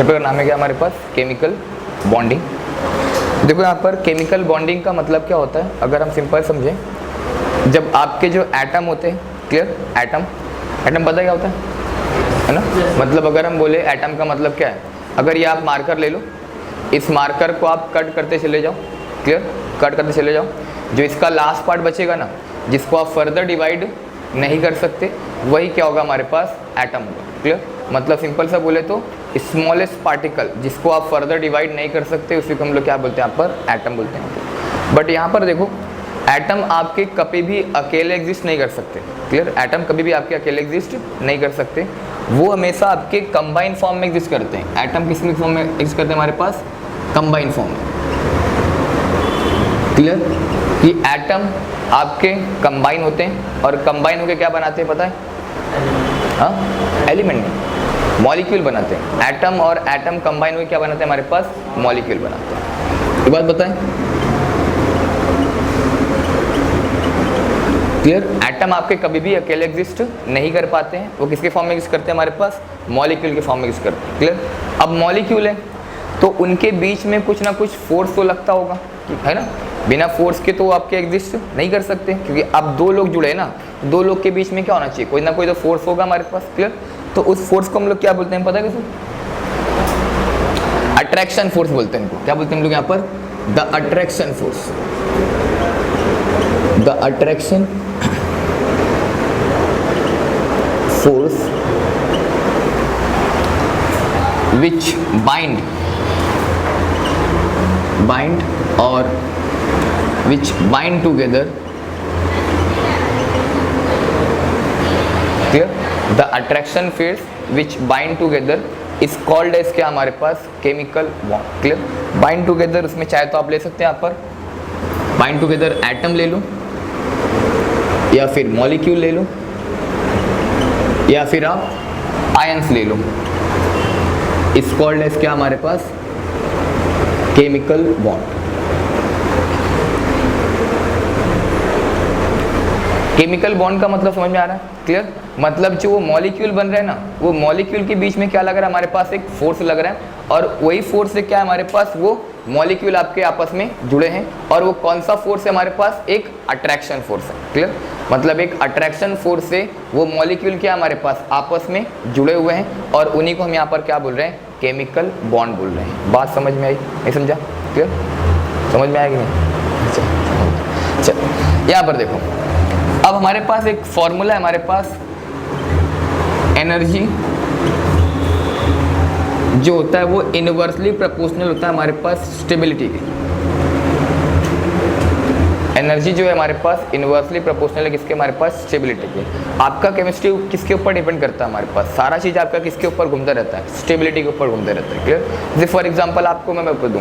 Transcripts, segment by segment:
Chapter का नाम है क्या हमारे पास, केमिकल बॉन्डिंग। देखो यहाँ पर केमिकल बॉन्डिंग का मतलब क्या होता है, अगर हम सिंपल समझें, जब आपके जो एटम होते हैं, क्लियर, एटम पता क्या होता है ना, मतलब अगर हम बोले एटम का मतलब क्या है, अगर ये आप मार्कर ले लो, इस मार्कर को आप कट करते चले जाओ, क्लियर, कट करते चले जाओ, जो इसका लास्ट पार्ट बचेगा ना, जिसको आप फर्दर डिवाइड नहीं कर सकते, वही क्या होगा हमारे पास, एटम होगा। क्लियर, मतलब सिंपल सा बोले तो स्मॉलेस्ट पार्टिकल जिसको आप फर्दर डिवाइड नहीं कर सकते, उसी को हम लोग क्या बोलते हैं यहाँ पर, एटम बोलते हैं। बट यहाँ पर देखो, एटम आपके कभी भी अकेले एग्जिस्ट नहीं कर सकते। क्लियर, एटम कभी भी आपके अकेले एग्जिस्ट नहीं कर सकते, वो हमेशा आपके कंबाइन फॉर्म में एग्जिस्ट करते हैं। एटम किस फॉर्म में एग्जिस्ट करते हैं हमारे पास, कंबाइन फॉर्म में। क्लियर, कि एटम आपके कंबाइन होते हैं और कंबाइन होकर क्या बनाते हैं पता है, हाँ, एलिमेंट, मॉलिक्यूल बनाते हैं। एटम और एटम कंबाइन होकर क्या बनाते हैं हमारे पास, मॉलिक्यूल बनाते हैं। ये बात बताएं, क्लियर, एटम आपके कभी भी अकेले एग्जिस्ट नहीं कर पाते हैं, वो किसके फॉर्म में एग्जिस्ट करते हैं हमारे पास, मॉलिक्यूल के फॉर्म में एग्जिस्ट करते हैं। क्लियर, अब मॉलिक्यूल है तो उनके बीच में कुछ ना कुछ फोर्स तो लगता होगा, है ना, बिना फोर्स के तो आपके एग्जिस्ट नहीं कर सकते, क्योंकि अब दो लोग जुड़े हैं ना, दो लोग के बीच में क्या होना चाहिए, कोई ना कोई तो फोर्स होगा हमारे पास। क्लियर, तो उस फोर्स को हम लोग क्या बोलते हैं पता है किसी, अट्रैक्शन फोर्स बोलते हैं इनको। क्या बोलते हैं हम लोग यहाँ पर, the attraction force, the attraction force which bind or which bind together, clear, the attraction force which bind together is called as क्या हमारे पास, chemical bond. Clear, bind together, उसमें चाहे तो आप ले सकते हैं यहाँ पर बाइंड टुगेदर एटम ले लो, या फिर मॉलिक्यूल ले लो, या फिर आप आयंस ले लो, इस कॉल्ड एज क्या हमारे पास, केमिकल बॉन्ड। केमिकल बॉन्ड का मतलब समझ में आ रहा है, क्लियर, मतलब जो वो मॉलिक्यूल बन रहे हैं ना, वो मॉलिक्यूल के बीच में क्या लग रहा है हमारे पास, एक फोर्स लग रहा है, और वही फोर्स से क्या है हमारे पास, वो मॉलिक्यूल आपके आपस में जुड़े हैं, और वो कौन सा फोर्स है हमारे पास, एक अट्रैक्शन फोर्स है। क्लियर, मतलब एक अट्रैक्शन फोर्स से वो मॉलिक्यूल क्या हमारे पास आपस में जुड़े हुए हैं, और उन्हीं को हम यहाँ पर क्या बोल रहे हैं, केमिकल बॉन्ड बोल रहे हैं। बात समझ में आई, नहीं समझा, क्लियर, समझ में आएगी नहीं, चल यहाँ पर देखो, अब हमारे पास एक फॉर्मूला है हमारे पास, एनर्जी जो होता है वो इनवर्सली प्रोपोर्शनल होता है हमारे पास स्टेबिलिटी के। एनर्जी जो है हमारे पास इनवर्सली प्रोपोर्शनल है किसके, हमारे पास स्टेबिलिटी के। आपका केमिस्ट्री किसके ऊपर डिपेंड करता है हमारे पास, सारा चीज़ आपका किसके ऊपर घूमता रहता है, स्टेबिलिटी के ऊपर घूमता रहता है। क्लियर, जैसे फॉर एग्जांपल आपको मैं बता दूं,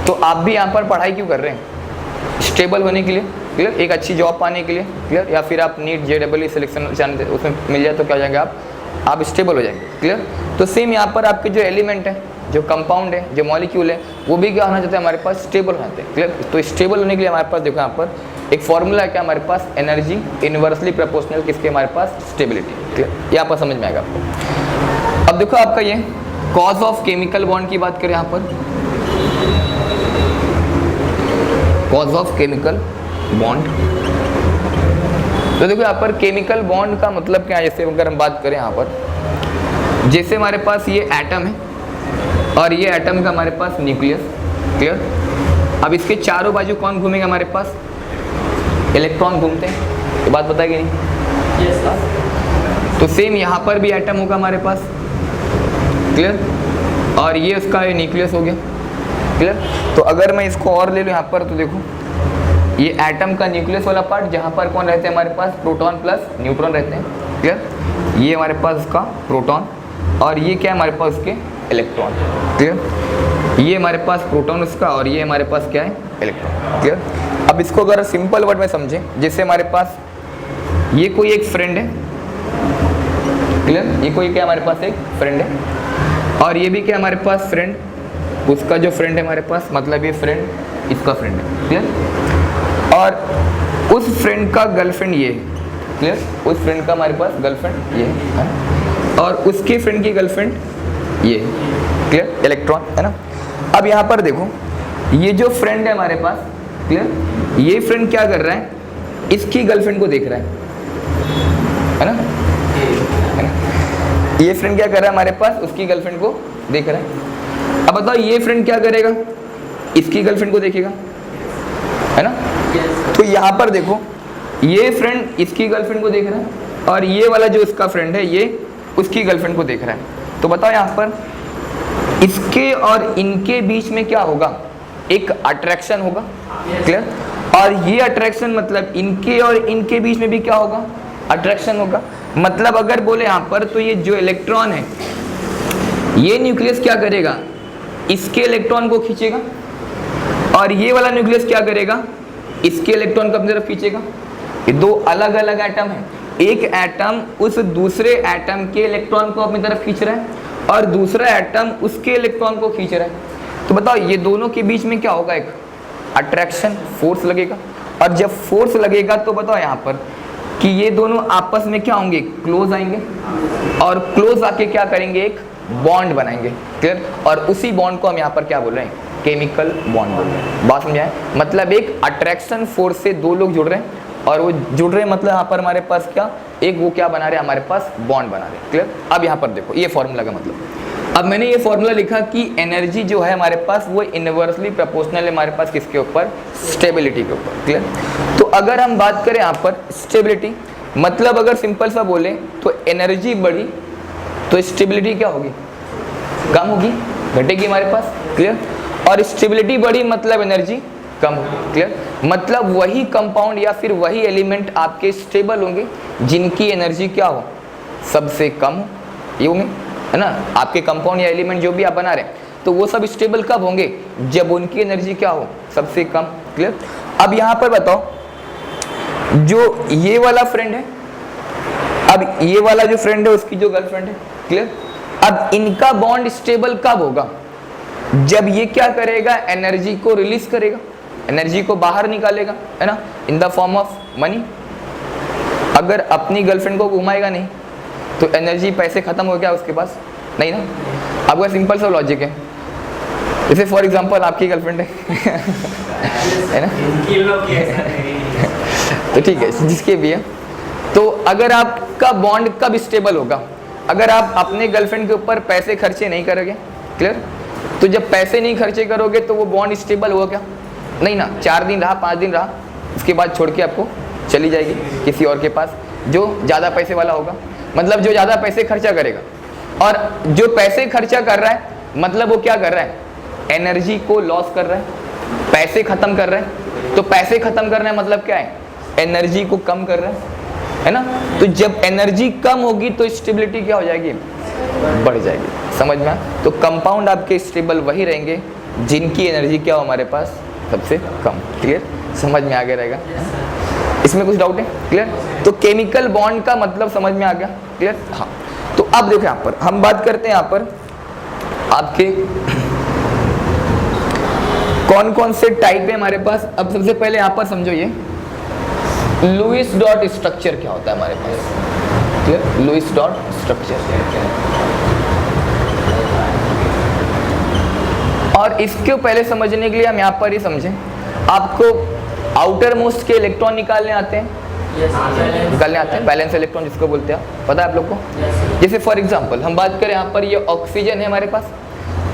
तो आप भी यहाँ पर पढ़ाई क्यों कर रहे हैं, स्टेबल होने के लिए। क्लियर, एक अच्छी जॉब पाने के लिए। क्लियर, या फिर आप नीट JEE सिलेक्शन जानते, उसमें मिल जाए तो क्या हो जाएंगे आप स्टेबल हो जाएंगे। क्लियर, तो सेम यहाँ पर आपके जो एलिमेंट है, जो कंपाउंड है, जो मॉलिक्यूल है, वो भी क्या होना चाहते हैं हमारे पास, स्टेबल होना चाहते हैं। क्लियर, तो स्टेबल होने के लिए हमारे पास देखो यहाँ पर एक फॉर्मूला है क्या हमारे पास, एनर्जी इनवर्सली प्रोपोर्शनल किसके, हमारे पास स्टेबिलिटी। क्लियर, यहाँ पर समझ में आएगा आपको। अब देखो आपका ये कॉज ऑफ केमिकल बॉन्ड की बात करें यहाँ पर, कॉज ऑफ केमिकल बॉन्ड, तो देखो यहाँ पर केमिकल बॉन्ड का मतलब क्या है, जैसे अगर हम बात करें यहाँ पर, जैसे हमारे पास ये एटम है और ये एटम का हमारे पास न्यूक्लियस। क्लियर, अब इसके चारों बाजू कौन घूमेगा हमारे पास, इलेक्ट्रॉन घूमते हैं, ये बात बताएगी नहीं, yes, तो सेम यहाँ पर भी एटम होगा हमारे पास। क्लियर, और ये उसका ये न्यूक्लियस हो गया। क्लियर, तो अगर मैं इसको और ले लूँ यहाँ पर, तो देखो ये एटम का न्यूक्लियस वाला पार्ट, जहाँ पर कौन रहते हैं हमारे पास, प्रोटॉन प्लस न्यूट्रॉन रहते हैं। क्लियर, ये हमारे पास उसका प्रोटॉन, और ये क्या है हमारे पास उसके इलेक्ट्रॉन। क्लियर, ये हमारे पास प्रोटॉन उसका, और ये हमारे पास क्या है, इलेक्ट्रॉन। क्लियर, अब इसको अगर सिंपल वर्ड में समझें, जैसे हमारे पास ये कोई एक फ्रेंड है। क्लियर, ये कोई क्या हमारे पास एक फ्रेंड है, और ये भी क्या हमारे पास फ्रेंड, उसका जो फ्रेंड है हमारे पास, मतलब ये फ्रेंड इसका फ्रेंड है। क्लियर, और उस फ्रेंड का गर्लफ्रेंड ये है। क्लियर, उस फ्रेंड का हमारे पास गर्लफ्रेंड ये है, और उसके फ्रेंड की गर्लफ्रेंड ये है। क्लियर, इलेक्ट्रॉन है ना। अब यहाँ पर देखो ये जो फ्रेंड है हमारे पास, क्लियर, ये फ्रेंड क्या कर रहा है, इसकी गर्लफ्रेंड को देख रहा है ना, है ना। ये फ्रेंड क्या कर रहा है हमारे पास, उसकी गर्लफ्रेंड को देख रहा है। अब बताओ ये फ्रेंड क्या करेगा, इसकी गर्लफ्रेंड को देखेगा, है ना। तो यहाँ पर देखो ये फ्रेंड इसकी गर्लफ्रेंड को देख रहा है और ये वाला जो इसका फ्रेंड है ये उसकी गर्लफ्रेंड को देख रहा है। तो बताओ यहाँ पर इसके और इनके बीच में क्या होगा, एक अट्रैक्शन होगा, क्लियर। और ये अट्रैक्शन मतलब इनके और इनके बीच में भी क्या होगा, अट्रैक्शन होगा। मतलब अगर बोले यहाँ पर तो ये जो इलेक्ट्रॉन है ये न्यूक्लियस क्या करेगा, इसके इलेक्ट्रॉन को खींचेगा और ये वाला न्यूक्लियस क्या करेगा, इसके इलेक्ट्रॉन को अपनी तरफ खींचेगा। ये दो अलग अलग एटम हैं, एक एटम उस दूसरे एटम के इलेक्ट्रॉन को अपनी तरफ खींच रहा है और दूसरा एटम उसके इलेक्ट्रॉन को खींच रहा है। तो बताओ ये दोनों के बीच में क्या होगा, एक अट्रैक्शन फोर्स लगेगा। और जब फोर्स लगेगा तो बताओ यहाँ पर कि ये दोनों आपस में क्या होंगे, क्लोज आएंगे और क्लोज आके क्या करेंगे, एक बॉन्ड बनाएंगे, क्लियर। और उसी बॉन्ड को हम यहाँ पर क्या बोल रहे हैं, केमिकल बॉन्ड बोल रहे हैं। बात समझ आए, मतलब एक अट्रैक्शन फोर्स से दो लोग जुड़ रहे हैं और वो जुड़ रहे हैं, मतलब यहाँ पर हमारे पास क्या, एक वो क्या बना रहे हैं, हमारे पास बॉन्ड बना रहे हैं, क्लियर। अब यहाँ पर देखो ये फॉर्मूला का मतलब, अब मैंने ये फॉर्मूला लिखा कि एनर्जी जो है हमारे पास वो इनवर्सली प्रोपोर्शनल है हमारे पास किसके ऊपर, स्टेबिलिटी के ऊपर, क्लियर। तो अगर हम बात करें यहाँ पर स्टेबिलिटी, मतलब अगर सिंपल सा बोले तो एनर्जी बढ़ी तो स्टेबिलिटी क्या होगी, कम होगी, घटेगी हमारे पास, क्लियर। और स्टेबिलिटी बढ़ी मतलब एनर्जी कम होगी, क्लियर। मतलब वही कंपाउंड या फिर वही एलिमेंट आपके स्टेबल होंगे जिनकी एनर्जी क्या हो, सबसे कम हो, ये होंगे, है ना। आपके कंपाउंड या एलिमेंट जो भी आप बना रहे हैं तो वो सब स्टेबल कब होंगे, जब उनकी एनर्जी क्या हो, सबसे कम, क्लियर। अब यहाँ पर बताओ जो ये वाला फ्रेंड है, अब ये वाला जो फ्रेंड है उसकी जो गर्लफ्रेंड है, क्लियर। अब इनका बॉन्ड स्टेबल कब होगा, जब ये क्या करेगा, एनर्जी को रिलीज करेगा, एनर्जी को बाहर निकालेगा, है ना, in the form of money. अगर अपनी गर्लफ्रेंड को घुमाएगा नहीं तो एनर्जी, पैसे खत्म हो गया उसके पास, नहीं ना। आपका सिंपल सा लॉजिक है, जैसे फॉर एग्जांपल आपकी गर्लफ्रेंड है ना, तो ठीक है जिसके भी है। तो अगर आपका बॉन्ड कब स्टेबल होगा, अगर आप अपने गर्लफ्रेंड के ऊपर पैसे खर्चे नहीं करोगे, क्लियर। तो जब पैसे नहीं खर्चे करोगे तो वो बॉन्ड स्टेबल होगा क्या, नहीं ना। 4 दिन रहा, 5 दिन रहा, उसके बाद छोड़ के आपको चली जाएगी किसी और के पास जो ज़्यादा पैसे वाला होगा, मतलब जो ज़्यादा पैसे खर्चा करेगा। और जो पैसे खर्चा कर रहा है मतलब वो क्या कर रहा है, एनर्जी को लॉस कर रहा है, पैसे खत्म कर रहा है। तो पैसे खत्म करना है मतलब क्या है, एनर्जी को कम कर रहा है ना। तो जब एनर्जी कम होगी तो स्टेबिलिटी क्या हो जाएगी, बढ़ जाएगी, समझ में। तो कंपाउंड आपके स्टेबल वही रहेंगे जिनकी एनर्जी क्या हो हमारे पास, सबसे कम, क्लियर, समझ में आ गया रहेगा। इसमें कुछ डाउट है, क्लियर। तो केमिकल बॉन्ड का मतलब समझ में आ गया, क्लियर। हाँ, तो अब देखो यहाँ पर हम बात करते हैं यहाँ पर आपके कौन कौन से टाइप है हमारे पास। अब सबसे पहले यहाँ पर समझो ये लुईस डॉट स्ट्रक्चर क्या होता है हमारे पास, क्लियर। लुईस डॉट स्ट्रक्चर, और इसके पहले समझने के लिए हम यहाँ पर ही समझें, आपको आउटर मोस्ट के इलेक्ट्रॉन निकालने आते हैं, निकालने आते हैं, बैलेंस इलेक्ट्रॉन जिसको बोलते हैं, पता है आप लोग को। जैसे फॉर एग्जांपल हम बात करें यहाँ पर ये ऑक्सीजन है हमारे पास,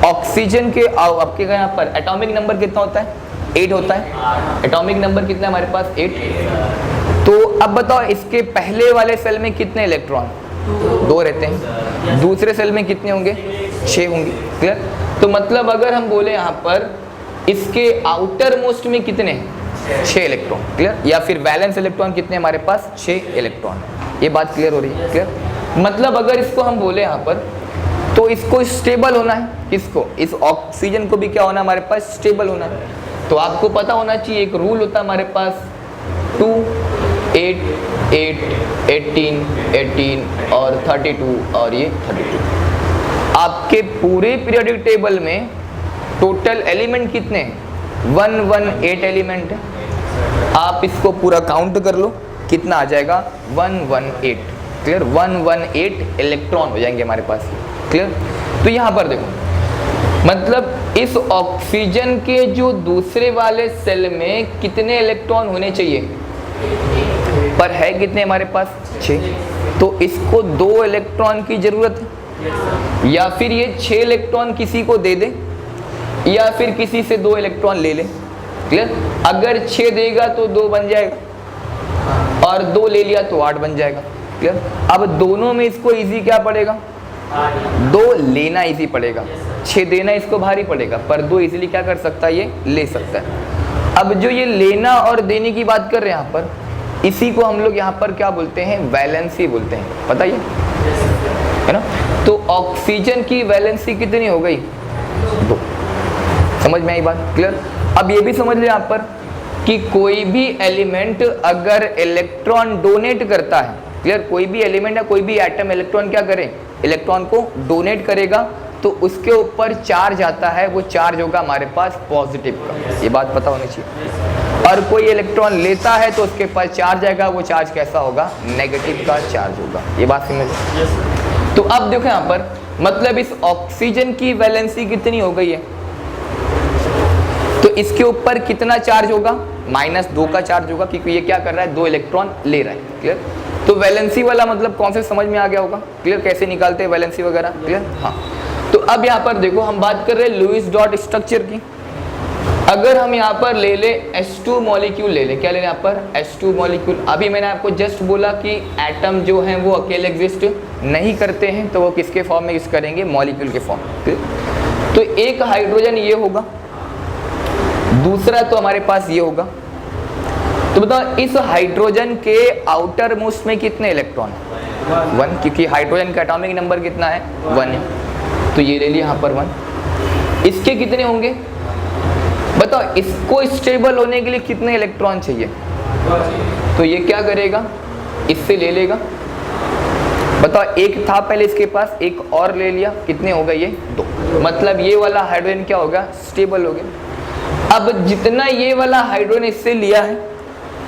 ऑक्सीजन के आपके यहाँ पर एटॉमिक नंबर कितना होता है, 8 होता है। एटॉमिक नंबर कितना है हमारे पास, 8। तो अब बताओ इसके पहले वाले सेल में कितने इलेक्ट्रॉन, 2 रहते हैं, दूसरे सेल में कितने होंगे, 6 होंगे, क्लियर। तो मतलब अगर हम बोले यहाँ पर इसके आउटर मोस्ट में कितने, 6 इलेक्ट्रॉन, क्लियर। या फिर वैलेंस इलेक्ट्रॉन कितने हमारे पास, 6 इलेक्ट्रॉन। ये बात क्लियर हो रही है, क्लियर। मतलब अगर इसको हम बोले यहाँ पर तो इसको स्टेबल होना है, किसको, इस ऑक्सीजन को भी क्या होना है हमारे पास, स्टेबल होना है। तो आपको पता होना चाहिए एक रूल होता है हमारे पास 2, 8, 8, 18, 18 और 32 और ये 32। आपके पूरे पीरियोडिक टेबल में टोटल एलिमेंट कितने हैं, 118 एलिमेंट है। आप इसको पूरा काउंट कर लो कितना आ जाएगा, 118, क्लियर। 118 इलेक्ट्रॉन हो जाएंगे हमारे पास, क्लियर। तो यहाँ पर देखो मतलब इस ऑक्सीजन के जो दूसरे वाले सेल में कितने इलेक्ट्रॉन होने चाहिए, पर है कितने हमारे पास 6, तो इसको 2 इलेक्ट्रॉन की जरूरत है, या फिर ये 6 इलेक्ट्रॉन किसी को दे दे या फिर किसी से 2 इलेक्ट्रॉन ले ले। क्लियर? अगर 6 देगा तो 2 बन जाएगा और 2 ले लिया तो 8 बन जाएगा। क्लियर? अब दोनों में इसको इजी क्या पड़ेगा, 2 लेना इजी पड़ेगा, 6 देना इसको भारी पड़ेगा, पर 2 इजीली क्या कर सकता है, ये ले सकता है। अब जो ये लेना और देने की बात कर रहे हैं यहाँ पर, इसी को हम लोग यहाँ पर क्या बोलते हैं, वैलेंसी बोलते हैं, पता ये है ना। तो ऑक्सीजन की वैलेंसी कितनी हो गई, 2। समझ में आई बात? क्लियर? अब ये भी समझ ले यहाँ पर कि कोई भी एलिमेंट अगर इलेक्ट्रॉन डोनेट करता है, क्लियर, कोई भी एलिमेंट या कोई भी एटम इलेक्ट्रॉन क्या करे, इलेक्ट्रॉन को डोनेट करेगा, तो उसके ऊपर चार्ज आता है, वो चार्ज होगा हमारे पास पॉजिटिव का, ये बात पता होनी चाहिए। और कोई इलेक्ट्रॉन लेता है तो उसके पास चार्ज आएगा, वो चार्ज कैसा होगा, नेगेटिव का चार्ज होगा। ये बात समझ। तो अब देखो यहाँ पर, मतलब इस ऑक्सीजन की वैलेंसी कितनी हो गई है, तो इसके ऊपर कितना चार्ज होगा, -2 का चार्ज होगा, क्योंकि ये क्या कर रहा है, 2 इलेक्ट्रॉन ले रहा है। क्लियर? तो वैलेंसी वाला मतलब कौन से समझ में आ गया होगा। क्लियर? कैसे निकालते हैं वैलेंसी वगैरह। क्लियर? हाँ। तो अब यहाँ पर देखो, हम बात कर रहे हैं लुईस डॉट स्ट्रक्चर की। अगर हम यहाँ पर ले ले H2 मॉलिक्यूल ले ले, क्या ले लें यहाँ पर, H2 मॉलिक्यूल। अभी मैंने आपको जस्ट बोला कि एटम जो हैं वो अकेले एग्जिस्ट नहीं करते हैं, तो वो किसके फॉर्म में यूज करेंगे, मॉलिक्यूल के फॉर्म में। तो एक हाइड्रोजन ये होगा, दूसरा तो हमारे पास ये होगा। तो बताओ इस हाइड्रोजन के आउटर मोस्ट में कितने इलेक्ट्रॉन, 1, क्योंकि हाइड्रोजन का एटॉमिक नंबर कितना है, 1 है, तो ये ले लिया यहाँ पर 1। इसके कितने होंगे बताओ, इसको स्टेबल होने के लिए कितने इलेक्ट्रॉन चाहिए, तो ये क्या करेगा, इससे ले लेगा। बताओ एक था पहले इसके पास, एक और ले लिया, कितने हो गए, ये 2, मतलब ये वाला हाइड्रोजन क्या होगा, स्टेबल हो गया। अब जितना ये वाला हाइड्रोजन इससे लिया है,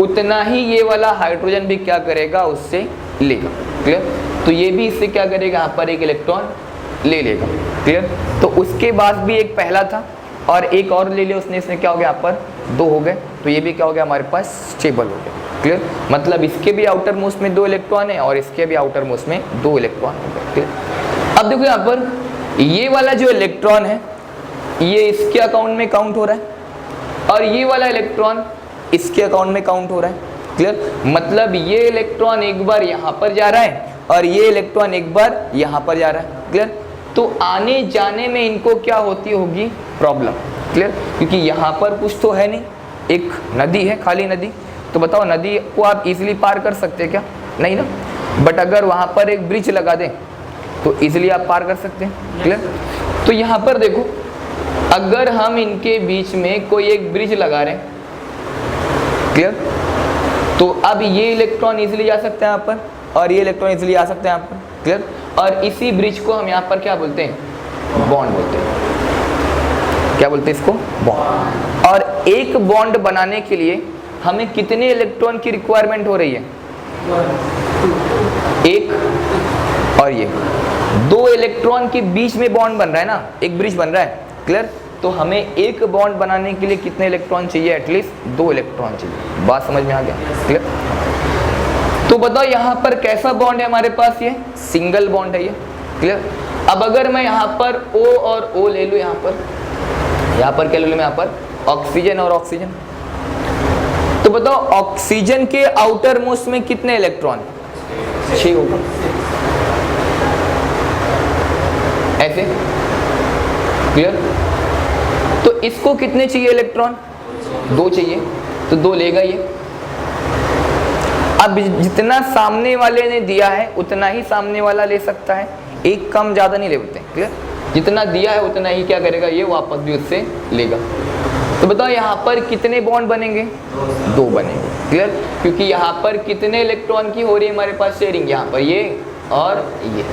उतना ही ये वाला हाइड्रोजन भी क्या करेगा, उससे लेगा। क्लियर? तो ये भी इससे क्या करेगा, यहाँ पर एक इलेक्ट्रॉन ले लेगा। क्लियर? तो उसके बाद भी एक पहला था और एक और ले लिया उसने, इसमें क्या हो गया, यहाँ पर 2 हो गए, तो ये भी क्या हो गया, हमारे पास स्टेबल हो गया। क्लियर? मतलब इसके भी आउटर मोस्ट में 2 इलेक्ट्रॉन है और इसके भी आउटर मोस्ट में 2 इलेक्ट्रॉन हो गए। क्लियर? अब देखो यहाँ पर ये वाला जो इलेक्ट्रॉन है, ये इसके अकाउंट में काउंट हो रहा है और ये वाला इलेक्ट्रॉन इसके अकाउंट में काउंट हो रहा है। क्लियर? मतलब ये इलेक्ट्रॉन एक बार यहाँ पर जा रहा है और ये इलेक्ट्रॉन एक बार यहाँ पर जा रहा है। क्लियर? तो आने जाने में इनको क्या होती होगी, प्रॉब्लम। क्लियर? क्योंकि यहाँ पर कुछ तो है नहीं, एक नदी है, खाली नदी, तो बताओ नदी को आप इजीली पार कर सकते हैं क्या, नहीं ना। बट अगर वहाँ पर एक ब्रिज लगा दें तो इजीली आप पार कर सकते हैं। क्लियर? तो यहाँ पर देखो, अगर हम इनके बीच में कोई एक ब्रिज लगा रहे हैं, क्लियर, तो अब ये इलेक्ट्रॉन इजीली जा सकते हैं यहाँ पर और ये इलेक्ट्रॉन इजीली आ सकते हैं यहाँ पर। क्लियर? और इसी ब्रिज को हम यहाँ पर क्या बोलते हैं, बॉन्ड बोलते हैं। क्या बोलते हैं इसको, बॉन्ड। और एक बॉन्ड बनाने के लिए हमें कितने इलेक्ट्रॉन की रिक्वायरमेंट हो रही है, 1 और ये 2 इलेक्ट्रॉन के बीच में बॉन्ड बन रहा है ना, एक ब्रिज बन रहा है। क्लियर? तो हमें एक बॉन्ड बनाने के लिए कितने इलेक्ट्रॉन चाहिए, एटलीस्ट 2 इलेक्ट्रॉन चाहिए। बात समझ में आ गया? क्लियर? तो बताओ यहाँ पर कैसा बॉन्ड है हमारे पास, ये सिंगल बॉन्ड है ये। क्लियर? अब अगर मैं यहाँ पर O और O ले लूँ, यहाँ पर क्या ले लूँ मैं, यहाँ पर ऑक्सीजन और ऑक्सीजन, तो बताओ ऑक्सीजन के आउटर मोस्ट में कितने इलेक्ट्रॉन, 6 होगा, ऐसे। क्लियर? तो इसको कितने चाहिए इलेक्ट्रॉन, 2 चाहिए, तो 2 लेगा ये। अब जितना सामने वाले ने दिया है उतना ही सामने वाला ले सकता है, एक कम ज़्यादा नहीं ले सकते। क्लियर? जितना दिया है उतना ही क्या करेगा, ये वापस भी उससे लेगा। तो बताओ यहाँ पर कितने बॉन्ड बनेंगे, 2 बनेंगे। क्लियर? क्योंकि यहाँ पर कितने इलेक्ट्रॉन की हो रही है हमारे पास शेयरिंग, यहाँ पर ये और ये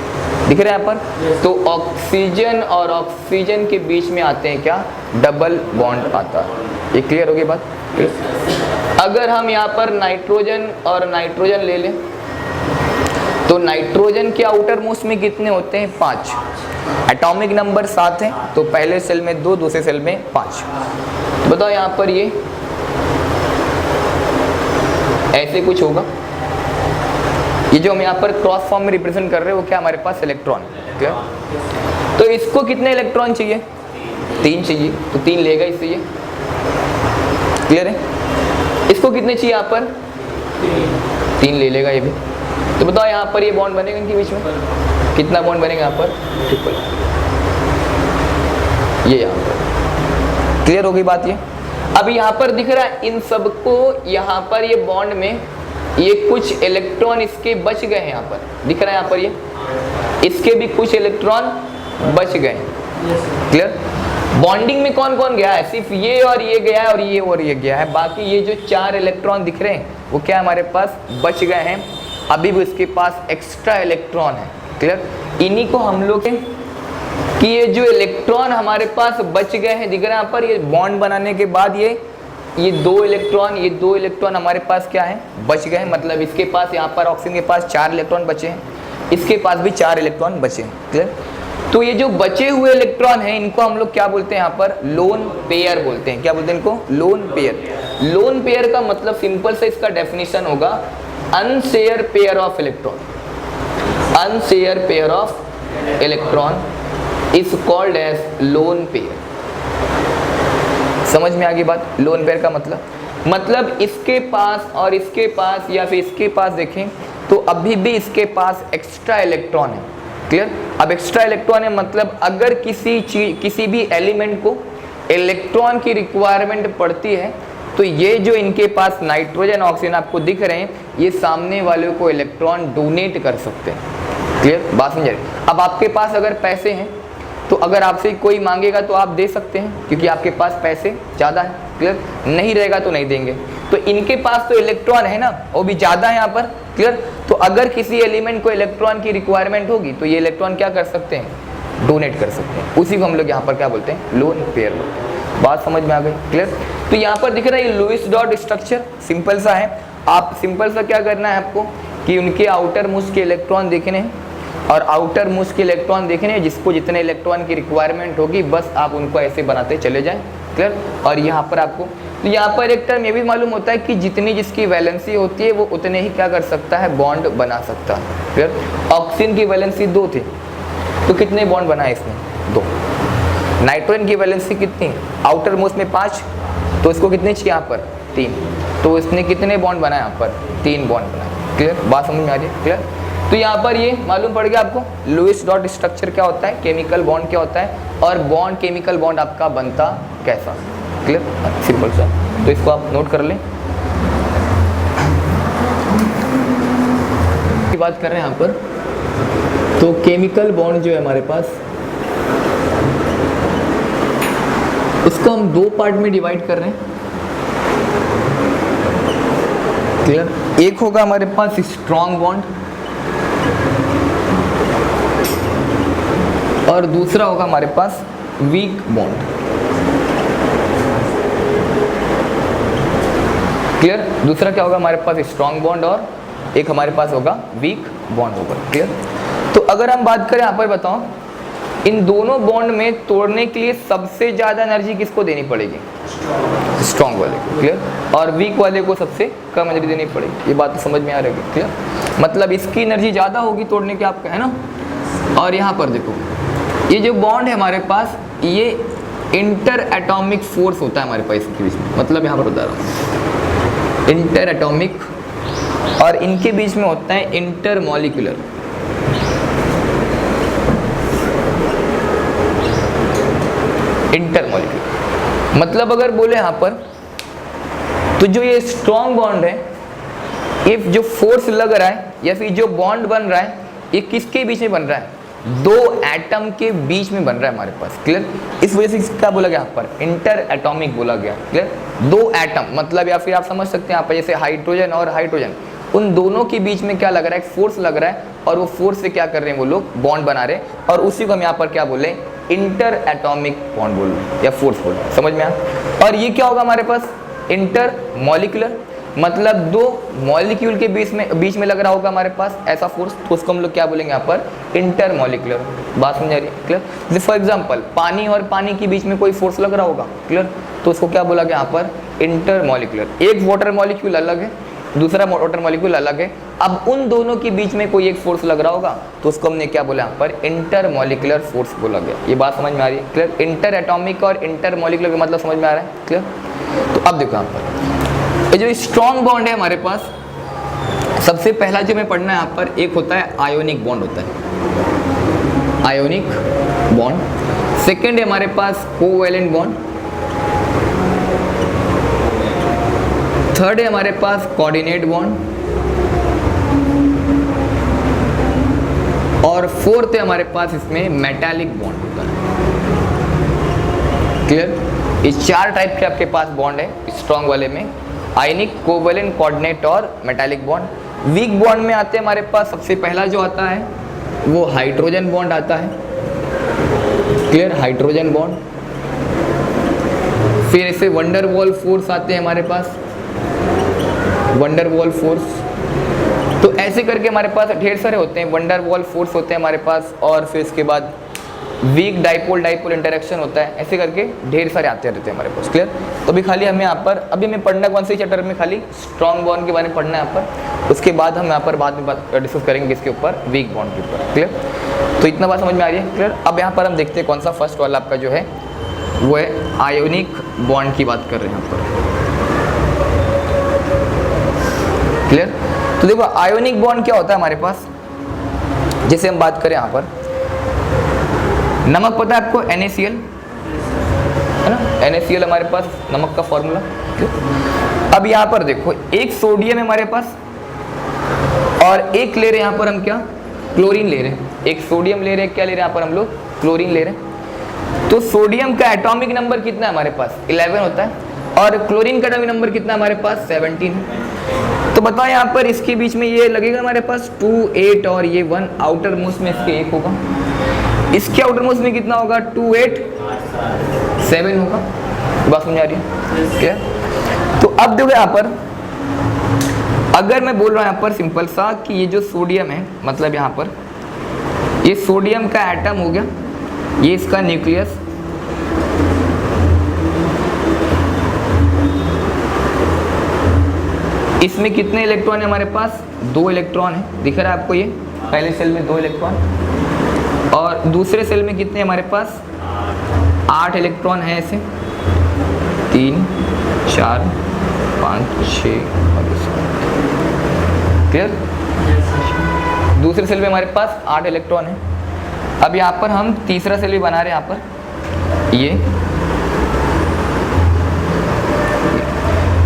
दिख रहा है यहाँ पर। तो ऑक्सीजन और ऑक्सीजन के बीच में आते हैं क्या, डबल बॉन्ड आता है। ये क्लियर हो गई बात? अगर हम यहाँ पर नाइट्रोजन और नाइट्रोजन ले लें, तो नाइट्रोजन के आउटर मोस्ट में कितने होते हैं, 5, एटॉमिक नंबर 7 है, तो पहले सेल में 2, दूसरे सेल में 5। बताओ यहाँ पर ये ऐसे कुछ होगा। ये जो हम यहाँ पर क्रॉस फॉर्म में रिप्रेजेंट कर रहे हैं वो क्या हमारे पास इलेक्ट्रॉन, क्लियर। तो इसको कितने इलेक्ट्रॉन चाहिए? 3 चाहिए, तो 3 लेगा इससे ये, क्लियर है। इसको कितने चाहिए यहाँ पर? 3 ले लेगा ये भी। तो बताओ यहाँ पर ये बॉन्ड बनेगा इनके बीच में, कितना बॉन्ड बनेगा यहाँ पर? ट्रिपल, ये यहाँ पर, क्लियर हो गई बात ये। अब यहाँ पर दिख रहा है इन सबको, यहाँ पर ये बॉन्ड में ये कुछ इलेक्ट्रॉन इसके बच गए हैं, यहाँ पर दिख रहा है, यहाँ पर ये इसके भी कुछ इलेक्ट्रॉन बच गए हैं, क्लियर। बॉन्डिंग में कौन कौन गया है? सिर्फ ये और ये गया है और ये गया है, बाकी ये जो 4 इलेक्ट्रॉन दिख रहे हैं वो क्या हमारे पास बच गए हैं, अभी भी उसके पास एक्स्ट्रा इलेक्ट्रॉन है, क्लियर। इन्हीं को हम लोग कि ये जो इलेक्ट्रॉन हमारे पास बच गए हैं, दिख रहा है यहाँ पर, ये बॉन्ड बनाने के बाद ये 2 इलेक्ट्रॉन हमारे पास क्या है? बच गए हैं। मतलब इसके पास, यहाँ पर ऑक्सीजन के पास 4 इलेक्ट्रॉन बचे हैं, इसके पास भी 4 इलेक्ट्रॉन बचे हैं, क्लियर। तो ये जो बचे हुए इलेक्ट्रॉन हैं इनको हम लोग क्या बोलते हैं? यहाँ पर लोन पेयर बोलते हैं। क्या बोलते हैं इनको? Lone pair. लोन पेयर का मतलब सिंपल से इसका डेफिनेशन होगा unshare pair of electron. Unshare pair of electron is called as lone pair. समझ में आ गई बात? लोन पेयर का मतलब इसके पास और इसके पास या फिर इसके पास देखें तो अभी भी इसके पास एक्स्ट्रा इलेक्ट्रॉन है, क्लियर। अब एक्स्ट्रा इलेक्ट्रॉन है मतलब अगर किसी भी एलिमेंट को इलेक्ट्रॉन की रिक्वायरमेंट पड़ती है तो ये जो इनके पास नाइट्रोजन ऑक्सीजन आपको दिख रहे हैं, ये सामने वाले को इलेक्ट्रॉन डोनेट कर सकते हैं, क्लियर। बात समझ रहे? अब आपके पास अगर पैसे हैं तो अगर आपसे कोई मांगेगा तो आप दे सकते हैं क्योंकि आपके पास पैसे ज़्यादा है, क्लियर। नहीं रहेगा तो नहीं देंगे। तो इनके पास तो इलेक्ट्रॉन है ना, वो भी ज़्यादा है यहाँ पर, क्लियर। तो अगर किसी एलिमेंट को इलेक्ट्रॉन की रिक्वायरमेंट होगी तो ये इलेक्ट्रॉन क्या कर सकते हैं? डोनेट कर सकते हैं। उसी को हम लोग यहाँ पर क्या बोलते हैं? लोन पेयर बोलते हैं। बात समझ में आ गई, क्लियर। तो यहाँ पर दिख रहा है ये लुईस डॉट स्ट्रक्चर सिंपल सा है। आप सिंपल सा क्या करना है आपको कि उनके आउटर मोस्ट के इलेक्ट्रॉन देखने हैं और आउटर मोस्ट के इलेक्ट्रॉन देखने हैं, जिसको जितने इलेक्ट्रॉन की रिक्वायरमेंट होगी बस आप उनको ऐसे बनाते चले जाएं, क्लियर। और यहाँ पर आपको तो यहाँ पर एक टर्म ये भी मालूम होता है कि जितनी जिसकी वैलेंसी होती है वो उतने ही क्या कर सकता है? बॉन्ड बना सकता है, क्लियर। ऑक्सीजन की वैलेंसी 2 थी तो कितने बॉन्ड बनाए इसने? 2। नाइट्रोजन की वैलेंसी कितनी? आउटर मोस्ट में 5, तो इसको कितने चाहिए यहाँ पर? 3। तो इसने कितने बॉन्ड बनाए यहाँ पर? 3 बॉन्ड बनाए, क्लियर। बात समझ में आ रही है, क्लियर। तो यहाँ पर ये मालूम पड़ गया आपको लुईस डॉट स्ट्रक्चर क्या होता है, केमिकल बॉन्ड क्या होता है और बॉन्ड केमिकल बॉन्ड आपका बनता कैसा, क्लियर, सिंपल सा। तो इसको आप नोट कर लें। की बात कर रहे हैं यहाँ पर, तो केमिकल बॉन्ड जो है हमारे पास उसको हम 2 पार्ट में डिवाइड कर रहे हैं, क्लियर। एक होगा हमारे पास स्ट्रॉन्ग बॉन्ड और दूसरा होगा हमारे पास वीक बॉन्ड, क्लियर। दूसरा क्या होगा हमारे पास? स्ट्रॉन्ग बॉन्ड और एक हमारे पास होगा वीक बॉन्ड होगा, क्लियर। तो अगर हम बात करें यहाँ पर बताओ इन दोनों बॉन्ड में तोड़ने के लिए सबसे ज़्यादा एनर्जी किसको देनी पड़ेगी? स्ट्रॉन्ग वाले को, क्लियर। और वीक वाले को सबसे कम एनर्जी देनी पड़ेगी। ये बात तो समझ में आ रही है, क्लियर। मतलब इसकी एनर्जी ज़्यादा होगी तोड़ने की आपका, है ना। और यहाँ पर देखो ये जो बॉन्ड है हमारे पास ये इंटर एटॉमिक फोर्स होता है हमारे पास इसके बीच में। मतलब यहाँ पर बता रहा हूँ इंटर एटॉमिक और इनके बीच में होता है इंटर मॉलिक्यूलर। इंटर मॉलिक्यूलर मतलब अगर बोले यहाँ पर तो जो ये स्ट्रॉन्ग बॉन्ड है, इफ जो फोर्स लग रहा है या फिर जो बॉन्ड बन रहा है ये किसके बीच में बन रहा है? 2 एटम के बीच में बन रहा है हमारे पास, क्लियर। इस वजह से क्या बोला गया यहाँ पर? इंटर एटॉमिक बोला गया, क्लियर। 2 एटम मतलब या फिर आप समझ सकते हैं यहाँ पर जैसे हाइड्रोजन और हाइड्रोजन, उन दोनों के बीच में क्या लग रहा है? एक फोर्स लग रहा है और वो फोर्स से क्या कर रहे हैं वो लोग? बॉन्ड बना रहे हैं। और उसी को हम यहाँ पर क्या बोले? इंटर एटॉमिक बॉन्ड बोल रहे हैं या फोर्स बोल रहे हैं। समझ में आया? और ये क्या होगा हमारे पास? Inter molecular. मतलब दो मॉलिक्यूल के बीच में लग रहा होगा हमारे पास ऐसा फोर्स, तो उसको हम लोग क्या बोलेंगे यहाँ पर, इंटरमॉलिक्यूलर। बात समझ आ रही है, क्लियर। जैसे फॉर एग्जांपल पानी और पानी के बीच में कोई फोर्स लग रहा होगा, क्लियर, तो उसको क्या बोला गया यहाँ पर, इंटरमॉलिक्यूलर। एक वाटर मॉलिक्यूल अलग है, दूसरा वाटर मॉलिक्यूल अलग है, अब उन दोनों के बीच में कोई एक फोर्स लग रहा होगा तो उसको हमने क्या बोला यहाँ पर, इंटरमॉलिक्यूलर फोर्स बोला गया। ये बात समझ में आ रही है, क्लियर। इंटर एटॉमिक और इंटरमॉलिक्यूलर का मतलब समझ में आ रहा है, क्लियर। तो अब देखो यहाँ पर ये जो स्ट्रॉन्ग बॉन्ड है हमारे पास, सबसे पहला जो हमें पढ़ना है यहाँ पर, एक होता है आयोनिक बॉन्ड होता है, आयोनिक बॉन्ड। सेकेंड है हमारे पास कोवैलेंट बॉन्ड। थर्ड है हमारे पास कोऑर्डिनेट बॉन्ड। और फोर्थ है हमारे पास इसमें मेटालिक बॉन्ड होता है, क्लियर। इस चार टाइप के आपके पास बॉन्ड है स्ट्रॉन्ग वाले में, आयनिक, कोवैलेंट, कोऑर्डिनेट और मेटालिक बॉन्ड। वीक बॉन्ड में आते हैं हमारे पास, सबसे पहला जो आता है वो हाइड्रोजन बॉन्ड आता है, क्लियर, हाइड्रोजन बॉन्ड। फिर ऐसे वंडरवॉल फोर्स आते हैं हमारे पास, वंडरवॉल फोर्स। तो ऐसे करके हमारे पास ढेर सारे होते हैं, वंडरवॉल फोर्स होते हैं हमारे पास, और फिर इसके बाद वीक डाइपोल डाइपोल इंटरेक्शन होता है, ऐसे करके ढेर सारे आते रहते हैं हमारे पास, क्लियर। तो अभी खाली हमें यहाँ पर, अभी हमें पढ़ना कौन से चैप्टर में, खाली स्ट्रॉन्ग बॉन्ड के बारे में पढ़ना है यहाँ पर। उसके बाद हम यहाँ पर बाद में डिस्कस करेंगे इसके ऊपर, वीक बॉन्ड के ऊपर, क्लियर। तो इतना बात समझ में आ रही है, क्लियर। अब यहाँ पर हम देखते हैं कौन सा फर्स्ट वाला आपका जो है वो है आयोनिक बॉन्ड की बात कर रहे हैं यहाँ पर, क्लियर। तो देखो आयोनिक बॉन्ड क्या होता है हमारे पास, जैसे हम बात करें यहाँ पर, नमक पता है आपको, NaCl है ना, NaCl हमारे पास नमक का फॉर्मूला। अब यहाँ पर देखो एक सोडियम है हमारे पास और एक ले रहे हैं यहाँ पर हम क्या, क्लोरीन ले रहे हैं। एक सोडियम ले रहे हैं, क्या ले रहे हैं यहाँ पर हम लोग, क्लोरीन ले रहे हैं। तो सोडियम का एटॉमिक नंबर कितना है हमारे पास, 11 होता है, और क्लोरीन का एटॉमिक नंबर कितना है हमारे पास, 17 है। तो बताओ यहाँ पर इसके बीच में ये लगेगा हमारे पास 2, 8 और ये 1, आउटर मोस्ट में इसके 1 होगा, इसके आउटर मोस्ट में कितना होगा, 2, 8, 7 होगा। बात समझ आ रही है, क्या। तो अब देखो यहाँ पर अगर मैं बोल रहा हूँ यहाँ पर सिंपल सा कि ये जो सोडियम है, मतलब यहाँ पर ये सोडियम का एटम हो गया, ये इसका न्यूक्लियस, इसमें कितने इलेक्ट्रॉन है हमारे पास, 2 इलेक्ट्रॉन है, दिख रहा है आपको, ये पहले सेल में 2 इलेक्ट्रॉन, और दूसरे सेल में कितने हमारे पास, 8 इलेक्ट्रॉन है, ऐसे 3, 4, 5, 6 और 7, क्लियर। दूसरे सेल में हमारे पास 8 इलेक्ट्रॉन है। अब यहाँ पर हम तीसरा सेल भी बना रहे हैं, यहाँ पर ये,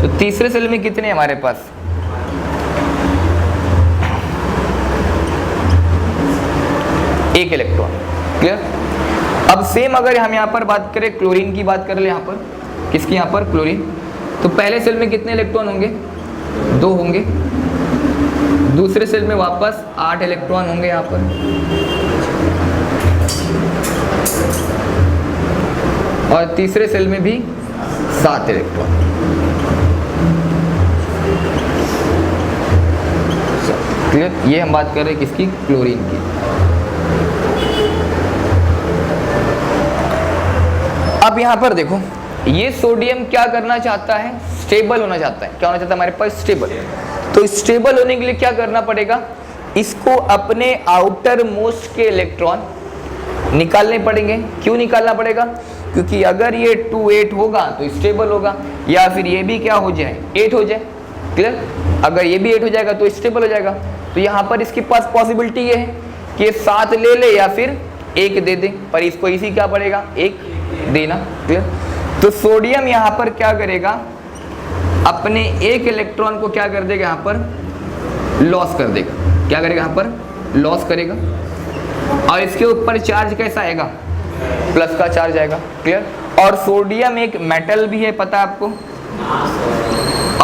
तो तीसरे सेल में कितने हमारे पास, 1 इलेक्ट्रॉन, क्लियर। अब सेम अगर हम यहाँ पर बात करें, क्लोरीन की बात कर ले, यहाँ पर किसकी, यहाँ पर क्लोरीन, तो पहले सेल में कितने इलेक्ट्रॉन होंगे, 2 होंगे, दूसरे सेल में वापस 8 इलेक्ट्रॉन होंगे यहाँ पर, और तीसरे सेल में भी 7 इलेक्ट्रॉन, क्लियर। ये हम बात कर रहे हैं किसकी, क्लोरीन की। अब यहाँ पर देखो ये सोडियम क्या करना चाहता है, स्टेबल होना चाहता है। क्या होना चाहता है हमारे पास, स्टेबल। तो स्टेबल होने के लिए क्या करना पड़ेगा, इसको अपने आउटर मोस्ट के इलेक्ट्रॉन निकालने पड़ेंगे। क्यों निकालना पड़ेगा, क्योंकि अगर ये 2, 8 होगा तो स्टेबल होगा, या फिर ये भी क्या हो जाए, 8 हो जाए, क्लियर। अगर ये भी 8 हो जाएगा तो स्टेबल हो जाएगा। तो यहाँ पर इसके पास पॉसिबिलिटी ये है कि 7 ले ले या फिर 1 दे दे, पर इसको इसी क्या पड़ेगा, 1 देना, क्लियर। तो सोडियम यहाँ पर क्या करेगा, अपने 1 इलेक्ट्रॉन को क्या कर देगा, यहाँ पर लॉस कर देगा। क्या करेगा, यहाँ पर लॉस करेगा, और इसके ऊपर चार्ज कैसा आएगा, प्लस का चार्ज आएगा, क्लियर। और सोडियम एक मेटल भी है, पता है आपको,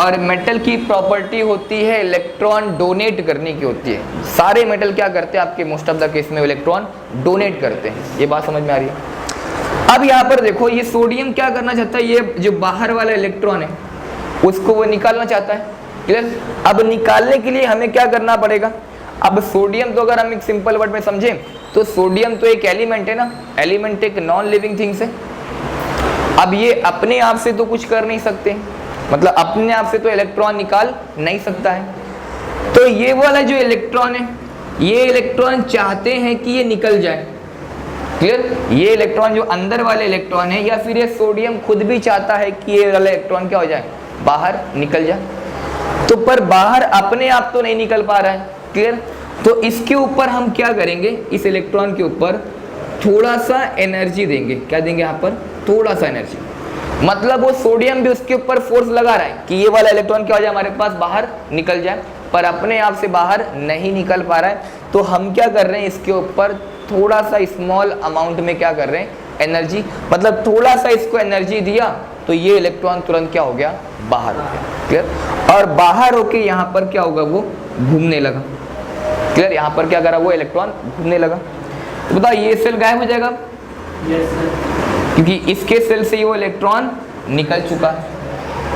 और मेटल की प्रॉपर्टी होती है इलेक्ट्रॉन डोनेट करने की होती है। सारे मेटल क्या करते हैं आपके, मोस्ट ऑफ द केस में इलेक्ट्रॉन डोनेट करते हैं। ये बात समझ में आ रही है। अब यहाँ पर देखो ये सोडियम क्या करना चाहता है, ये जो बाहर वाला इलेक्ट्रॉन है उसको वो निकालना चाहता है। क्लियर। अब निकालने के लिए हमें क्या करना पड़ेगा, अब सोडियम तो अगर हम एक सिंपल वर्ड में समझें तो सोडियम तो एक एलिमेंट है ना, एलिमेंट एक नॉन लिविंग थिंग्स है। अब ये अपने आप से तो कुछ कर नहीं सकते, मतलब अपने आप से तो इलेक्ट्रॉन निकाल नहीं सकता है। तो ये वाला जो इलेक्ट्रॉन है, ये इलेक्ट्रॉन चाहते हैं कि ये निकल जाए, क्लियर। ये इलेक्ट्रॉन जो अंदर वाले इलेक्ट्रॉन है, या फिर ये सोडियम खुद भी चाहता है कि ये वाला इलेक्ट्रॉन क्या हो जाए, बाहर निकल जाए। तो पर बाहर अपने आप तो नहीं निकल पा रहा है, क्लियर। तो इसके ऊपर हम क्या करेंगे, इस इलेक्ट्रॉन के ऊपर थोड़ा सा एनर्जी देंगे। क्या देंगे यहाँ पर, थोड़ा सा एनर्जी। मतलब वो सोडियम भी उसके ऊपर फोर्स लगा रहा है कि ये वाला इलेक्ट्रॉन क्या हो जाए, हमारे पास बाहर निकल जाए, पर अपने आप से बाहर नहीं निकल पा रहा है। तो हम क्या कर रहे हैं, इसके ऊपर थोड़ा सा स्मॉल अमाउंट में क्या कर रहे हैं, एनर्जी, मतलब थोड़ा सा इसको एनर्जी दिया तो ये इलेक्ट्रॉन तुरंत क्या हो गया, बाहर हो गया, क्लियर। और बाहर होके यहाँ पर क्या होगा, वो घूमने लगा, क्लियर। यहाँ पर क्या करा, वो इलेक्ट्रॉन घूमने लगा। तो बताओ ये सेल गायब हो जाएगा, क्योंकि इसके सेल से वो इलेक्ट्रॉन निकल चुका है,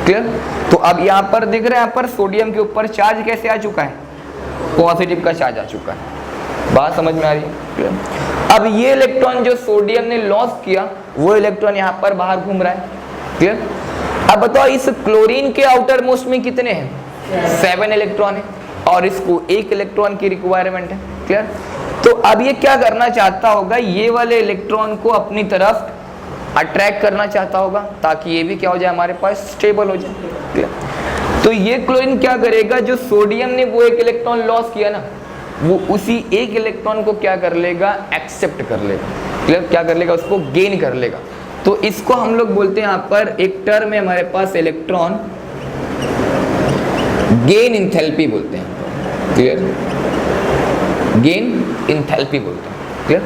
क्लियर। तो अब यहाँ पर दिख रहा है, यहाँ पर सोडियम के ऊपर चार्ज कैसे आ चुका है, पॉजिटिव का चार्ज आ चुका है। बात समझ में आ रही है, क्लियर। अब ये इलेक्ट्रॉन जो सोडियम ने लॉस किया, वो इलेक्ट्रॉन यहाँ पर बाहर घूम रहा है, क्लियर। अब बताओ इस क्लोरीन के आउटर मोस्ट में कितने हैं, 7 इलेक्ट्रॉन है, और इसको 1 इलेक्ट्रॉन की रिक्वायरमेंट है, क्लियर। तो अब ये क्या करना चाहता होगा, ये वाले इलेक्ट्रॉन को अपनी तरफ अट्रैक्ट करना चाहता होगा, ताकि ये भी क्या हो जाए, हमारे पास स्टेबल हो जाए, क्लियर। तो ये क्लोरीन क्या करेगा, जो सोडियम ने वो 1 इलेक्ट्रॉन लॉस किया ना, वो उसी 1 इलेक्ट्रॉन को क्या कर लेगा, एक्सेप्ट कर लेगा, क्लियर। क्या कर लेगा, उसको गेन कर लेगा। तो इसको हम लोग बोलते हैं, यहाँ पर एक टर्म है हमारे पास, इलेक्ट्रॉन गेन इंथैल्पी बोलते हैं, क्लियर। गेन इंथैल्पी बोलते हैं, क्लियर।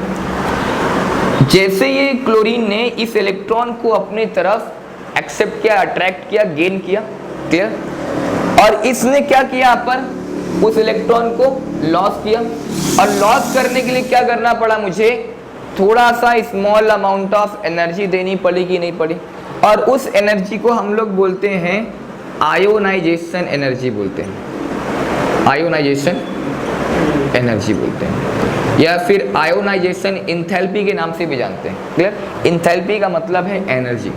जैसे ये क्लोरीन ने इस इलेक्ट्रॉन को अपनी तरफ एक्सेप्ट किया, अट्रैक्ट किया, गेन किया, क्लियर। और इसने क्या किया, यहाँ पर उस इलेक्ट्रॉन को लॉस किया, और लॉस करने के लिए क्या करना पड़ा, मुझे थोड़ा सा स्मॉल अमाउंट ऑफ एनर्जी देनी पड़ी कि नहीं पड़ी। और उस एनर्जी को हम लोग बोलते हैं आयोनाइजेशन एनर्जी बोलते हैं, आयोनाइजेशन एनर्जी बोलते हैं, या फिर आयोनाइजेशन इंथैल्पी के नाम से भी जानते हैं, क्लियर। इंथैल्पी का मतलब है एनर्जी,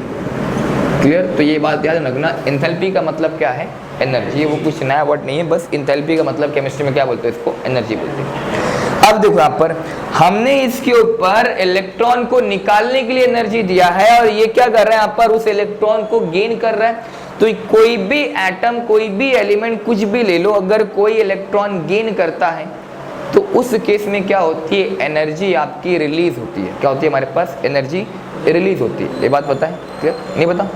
क्लियर। तो ये बात याद रखना, इंथैल्पी का मतलब क्या है, एनर्जी। वो कुछ नया वर्ड नहीं है, बस इंथैल्पी का मतलब केमिस्ट्री में क्या बोलते हैं, इसको एनर्जी बोलते हैं। अब देखो यहाँ पर हमने इसके ऊपर इलेक्ट्रॉन को निकालने के लिए एनर्जी दिया है, और ये क्या कर रहा है, यहाँ पर उस इलेक्ट्रॉन को गेन कर रहा है। तो कोई भी एटम, कोई भी एलिमेंट, कुछ भी ले लो, अगर कोई इलेक्ट्रॉन गेन करता है तो उस केस में क्या होती है, एनर्जी आपकी रिलीज होती है। क्या होती है, हमारे पास एनर्जी रिलीज होती है। ये बात पता है, क्लियर, नहीं पता।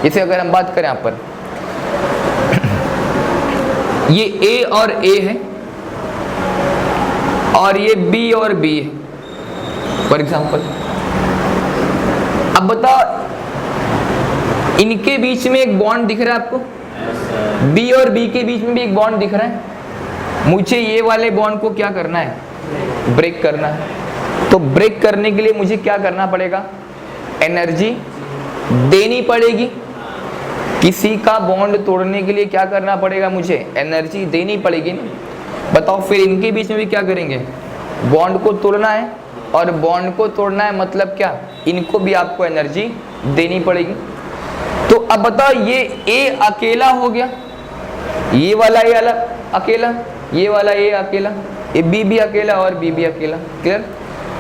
इसे अगर हम बात करें यहाँ पर, ये A और A है, और ये B और B है, फॉर एग्जाम्पल। अब बताओ इनके बीच में एक बॉन्ड दिख रहा है आपको, B और B के बीच में भी एक बॉन्ड दिख रहा है। मुझे ये वाले बॉन्ड को क्या करना है, ब्रेक करना है। तो ब्रेक करने के लिए मुझे क्या करना पड़ेगा, एनर्जी देनी पड़ेगी। किसी का बॉन्ड तोड़ने के लिए क्या करना पड़ेगा, मुझे एनर्जी देनी पड़ेगी ना। बताओ फिर इनके बीच में भी क्या करेंगे, बॉन्ड को तोड़ना है, और बॉन्ड को तोड़ना है मतलब क्या, इनको भी आपको एनर्जी देनी पड़ेगी। तो अब बताओ ये A अकेला हो गया, ये वाला A अलग अकेला, ये वाला A अकेला, ये B भी अकेला और B भी अकेला, क्लियर।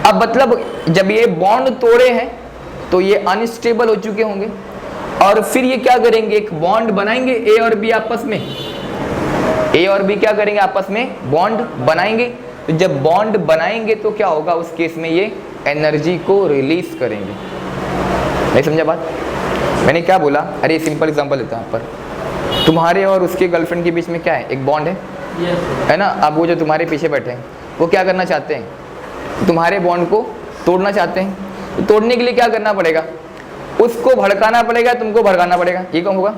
अब मतलब जब ये बॉन्ड तोड़े हैं तो ये अनस्टेबल हो चुके होंगे, और फिर ये क्या करेंगे, एक बॉन्ड बनाएंगे A और B आपस में। A और B क्या करेंगे, आपस में बॉन्ड बनाएंगे। तो जब बॉन्ड बनाएंगे तो क्या होगा, उस केस में ये एनर्जी को रिलीज करेंगे। नहीं समझा बात, मैंने क्या बोला, अरे सिंपल एग्जांपल लेता हूं। पर तुम्हारे और उसके गर्लफ्रेंड के बीच में क्या है, एक बॉन्ड है, है ना। अब वो जो तुम्हारे पीछे बैठे हैं वो क्या करना चाहते हैं, तुम्हारे बॉन्ड को तोड़ना चाहते हैं। तो तोड़ने के लिए क्या करना पड़ेगा, उसको भड़काना पड़ेगा, तुमको भड़काना पड़ेगा, ये कौन होगा।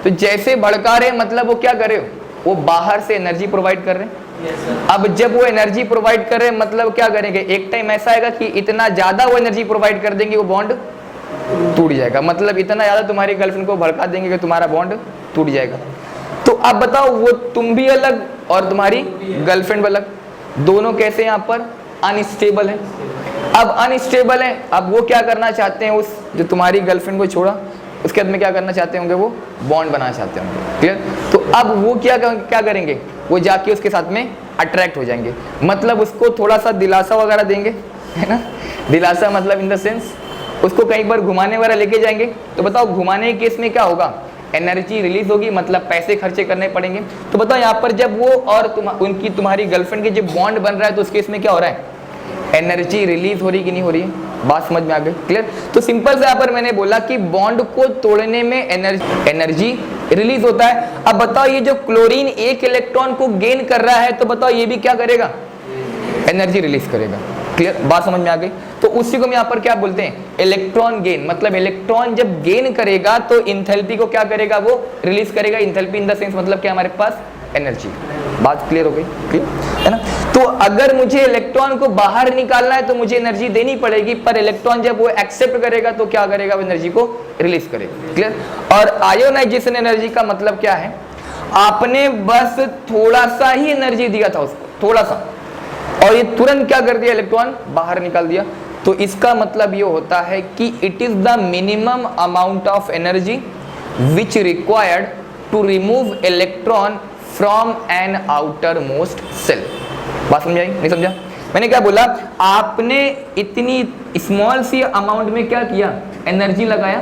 तो जैसे भड़का रहे मतलब वो क्या कर रहे हो, वो बाहर से एनर्जी प्रोवाइड कर रहे हैं। अब जब वो एनर्जी प्रोवाइड कर रहे हैं मतलब क्या करेंगे, एक टाइम ऐसा आएगा कि इतना ज्यादा वो एनर्जी प्रोवाइड कर देंगे, वो बॉन्ड टूट जाएगा। मतलब इतना ज्यादा तुम्हारी गर्लफ्रेंड को भड़का देंगे कि तुम्हारा बॉन्ड टूट जाएगा। तो अब बताओ, वो तुम भी अलग और तुम्हारी गर्लफ्रेंड अलग, दोनों कैसे यहाँ पर अनस्टेबल है। अब अनस्टेबल है, अब वो क्या करना चाहते हैं, उस जो तुम्हारी गर्लफ्रेंड को छोड़ा उसके बाद में क्या करना चाहते होंगे, वो बॉन्ड बनाना चाहते होंगे, क्लियर। तो अब वो क्या करेंगे, वो जाके उसके साथ में अट्रैक्ट हो जाएंगे, मतलब उसको थोड़ा सा दिलासा वगैरह देंगे, है ना। दिलासा मतलब इन द सेंस उसको कहीं पर घुमाने वगैरह लेके जाएंगे। तो बताओ घुमाने के केस में क्या होगा, एनर्जी रिलीज होगी, मतलब पैसे खर्चे करने पड़ेंगे। तो बताओ यहाँ पर जब वो और तुम्हारी गर्लफ्रेंड के जब बॉन्ड बन रहा है तो उस केस में क्या हो रहा है, एनर्जी रिलीज हो रही कि नहीं हो रही है। बात समझ में आ गई, क्लियर। तो सिंपल से यहाँ पर मैंने बोला कि बॉन्ड को तोड़ने में एनर्जी रिलीज होता है। अब बताओ ये जो क्लोरीन एक इलेक्ट्रॉन को गेन कर रहा है, तो बताओ ये भी क्या करेगा, एनर्जी रिलीज करेगा, क्लियर। बात समझ में आ गई। तो उसी को हम यहाँ पर क्या बोलते हैं, इलेक्ट्रॉन गेन, मतलब इलेक्ट्रॉन जब गेन करेगा तो इंथैल्पी को क्या करेगा, वो रिलीज करेगा। इंथैल्पी इन द सेंस मतलब क्या, हमारे पास एनर्जी। बात क्लियर हो गई, क्लियर है ना। तो अगर मुझे इलेक्ट्रॉन को बाहर निकालना है तो मुझे एनर्जी देनी पड़ेगी, पर इलेक्ट्रॉन जब वो एक्सेप्ट करेगा तो क्या करेगा, वो एनर्जी को रिलीज करेगा, क्लियर। और आयोनाइजेशन एनर्जी का मतलब क्या है, आपने बस थोड़ा सा ही एनर्जी दिया था उसको, थोड़ा सा, और ये तुरंत क्या कर दिया, इलेक्ट्रॉन बाहर निकाल दिया। तो इसका मतलब ये होता है कि it is the minimum amount of energy which required to remove electron from an outermost shell. बात समझ आई, नहीं समझा। मैंने क्या बोला, आपने इतनी स्मॉल सी अमाउंट में क्या किया, एनर्जी लगाया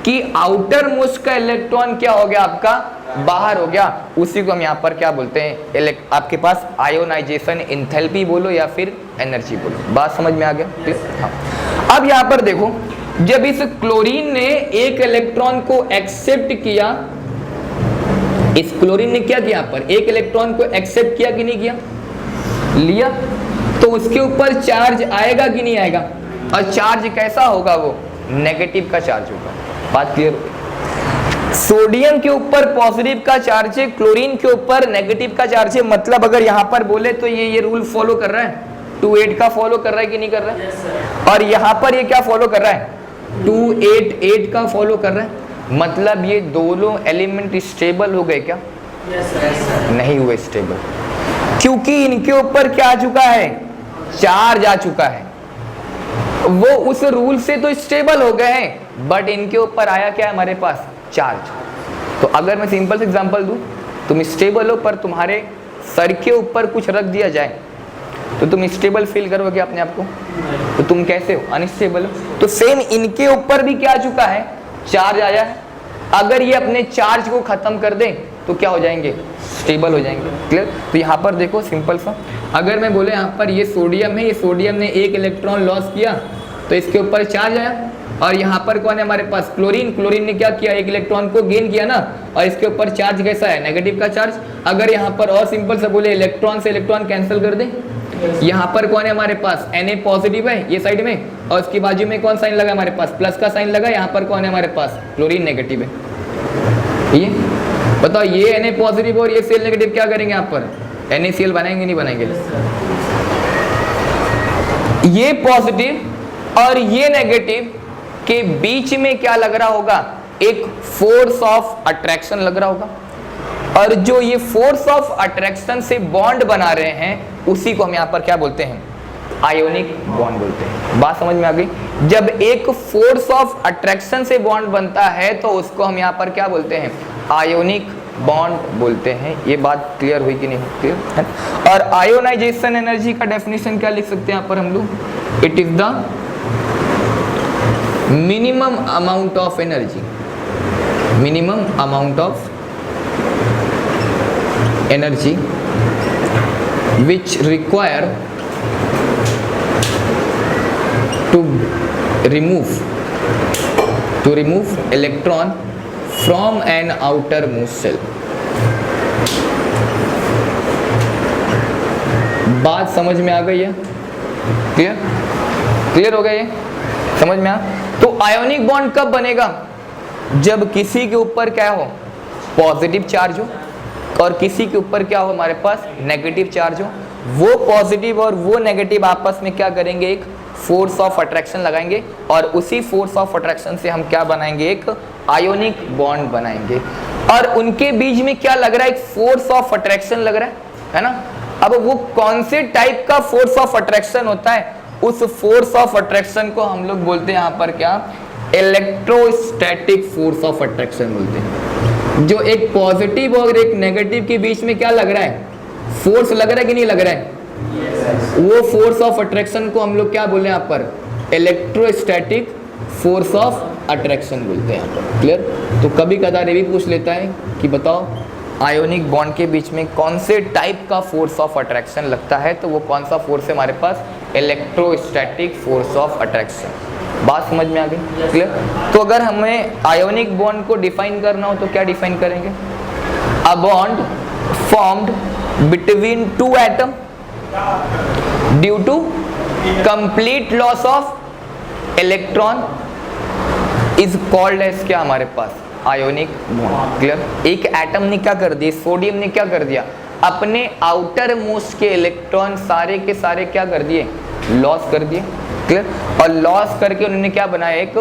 कि आउटर मोस्ट का इलेक्ट्रॉन क्या हो गया, आपका बाहर हो गया। उसी को हम यहाँ पर क्या बोलते हैं, आपके पास आयोनाइजेशन एंथैल्पी बोलो या फिर एनर्जी बोलो। बात समझ में आ गया, हाँ। अब यहाँ पर देखो, जब इस क्लोरीन ने एक इलेक्ट्रॉन को एक्सेप्ट किया, इस क्लोरीन ने क्या किया, यहाँ पर एक इलेक्ट्रॉन को एक्सेप्ट किया कि नहीं किया, लिया, तो उसके ऊपर चार्ज आएगा कि नहीं आएगा, और चार्ज कैसा होगा, वो नेगेटिव का चार्ज होगा। बात क्लियर हो गई। सोडियम के ऊपर पॉजिटिव का चार्ज है, क्लोरीन के ऊपर नेगेटिव का चार्ज है। मतलब अगर यहाँ पर बोले तो ये रूल फॉलो कर रहा है, 2-8 का फॉलो कर रहा है कि नहीं कर रहा है, और यहाँ पर ये क्या फॉलो कर रहा है, 2-8-8 का फॉलो कर रहा है। मतलब ये दोनों एलिमेंट स्टेबल हो गए क्या, नहीं हुए स्टेबल, क्योंकि इनके ऊपर क्या आ चुका है, चार्ज आ चुका है। वो उस रूल से तो स्टेबल हो गए हैं, बट इनके ऊपर आया क्या है, हमारे पास चार्ज। तो अगर मैं सिंपल से एग्जांपल दूं, तुम स्टेबल हो पर तुम्हारे सर के ऊपर कुछ रख दिया जाए तो तुम स्टेबल फील करोगे अपने आप को, तो तुम कैसे हो, अनस्टेबल हो। तो सेम इनके ऊपर भी क्या आ चुका है, चार्ज आया है। अगर ये अपने चार्ज को खत्म कर दें तो क्या हो जाएंगे, स्टेबल हो जाएंगे, क्लियर। तो यहाँ पर देखो सिंपल सा, अगर मैं बोले यहाँ पर ये सोडियम है, ये सोडियम ने एक इलेक्ट्रॉन लॉस किया तो इसके ऊपर चार्ज आया, और यहाँ पर कौन है हमारे पास, क्लोरीन। क्लोरीन ने क्या किया, एक इलेक्ट्रॉन को गेन किया ना, और इसके ऊपर चार्ज कैसा है, नेगेटिव का चार्ज। अगर यहाँ पर और सिंपल से बोले, इलेक्ट्रॉन से इलेक्ट्रॉन कैंसिल कर दें, यहाँ पर कौन है हमारे पास, Na पॉजिटिव है ये साइड में, और उसकी बाजू में कौन साइन लगा हमारे पास, प्लस का साइन लगा। यहाँ पर कौन है हमारे पास, क्लोरीन नेगेटिव है। ये बताओ, ये Na पॉजिटिव और ये Cl नेगेटिव क्या करेंगे, यहाँ पर NaCl बनाएंगे नहीं बनाएंगे, ये पॉजिटिव और ये नेगेटिव के बीच में क्या लग रहा होगा, एक फोर्स ऑफ अट्रैक्शन लग रहा होगा। और जो ये फोर्स ऑफ अट्रैक्शन से बॉन्ड बना रहे हैं उसी को हम यहाँ पर क्या बोलते हैं, आयोनिक बॉन्ड बोलते हैं। बात समझ में आ गई। जब एक फोर्स ऑफ अट्रैक्शन से बॉन्ड बनता है तो उसको हम यहाँ पर क्या बोलते हैं, आयोनिक बॉन्ड बोलते हैं। ये बात क्लियर हुई कि नहीं, क्लियर है। और आयोनाइजेशन एनर्जी का डेफिनेशन क्या लिख सकते हैं यहाँ पर हम लोग, it is the minimum amount of energy, minimum amount of energy which require to remove electron from an outermost cell। बात समझ में आ गई है, क्लियर, क्लियर हो गया ये, समझ में आ। तो आयोनिक बॉन्ड कब बनेगा, जब किसी के ऊपर क्या हो, पॉजिटिव चार्ज हो, और किसी के ऊपर क्या हो हमारे पास, नेगेटिव चार्ज हो। वो पॉजिटिव और वो नेगेटिव आपस में क्या करेंगे, एक फोर्स ऑफ अट्रैक्शन लगाएंगे, और उसी फोर्स ऑफ अट्रैक्शन से हम क्या बनाएंगे, एक आयोनिक बॉन्ड बनाएंगे। और उनके बीच में क्या लग रहा है, एक फोर्स ऑफ अट्रैक्शन लग रहा है ना। अब वो कौन से टाइप का फोर्स ऑफ अट्रैक्शन होता है, उस फोर्स ऑफ अट्रैक्शन को हम लोग बोलते हैं यहाँ पर क्या, इलेक्ट्रोस्टैटिक फोर्स ऑफ अट्रैक्शन बोलते हैं। जो एक पॉजिटिव और एक नेगेटिव के बीच में क्या लग रहा है, फोर्स लग रहा है कि नहीं लग रहा है, वो फोर्स ऑफ अट्रैक्शन को हम लोग क्या बोले यहाँ पर, इलेक्ट्रोस्टैटिक फोर्स ऑफ अट्रैक्शन बोलते हैं यहाँ पर। क्लियर। तो कभी कदार ये भी पूछ लेता है कि बताओ आयोनिक बॉन्ड के बीच में कौन से टाइप का फोर्स ऑफ अट्रैक्शन लगता है, तो वो कौन सा फोर्स है हमारे पास, इलेक्ट्रोस्टैटिक फोर्स ऑफ अट्रैक्शन। बात समझ में आ गई। क्लियर। तो अगर हमें आयोनिक बॉन्ड को डिफाइन करना हो तो क्या डिफाइन करेंगे, a bond formed between two atom due to complete loss of electron is called as क्या हमारे पास, आयोनिक बॉन्ड। क्लियर। एक एटम ने क्या कर दिया, सोडियम ने क्या कर दिया, अपने आउटर मोस्ट के इलेक्ट्रॉन सारे के सारे क्या कर दिए, लॉस कर दिए। क्लियर। और लॉस करके उन्होंने क्या बनाया, एक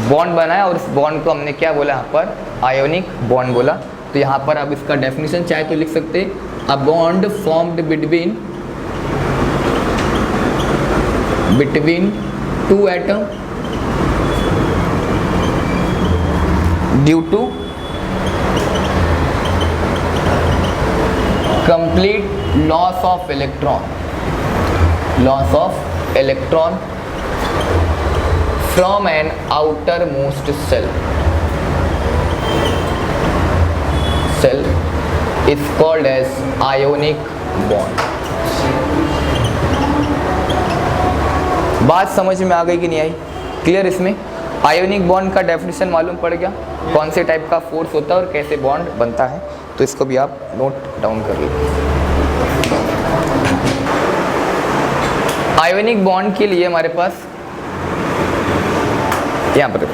बॉन्ड बनाया, और उस बॉन्ड को हमने क्या बोला यहाँ पर, आयोनिक बॉन्ड बोला। तो यहाँ पर आप इसका डेफिनेशन चाहे तो लिख सकते हैं, a bond formed between two atom due to complete loss of electron from an outermost shell is called as ionic bond। बात समझ में आ गई कि नहीं आई, क्लियर। इसमें आयोनिक बॉन्ड का डेफिनेशन मालूम पड़ गया, कौन से टाइप का फोर्स होता है और कैसे बॉन्ड बनता है, तो इसको भी आप नोट डाउन कर लीजिए। आयोनिक बॉन्ड के लिए हमारे पास यहाँ पर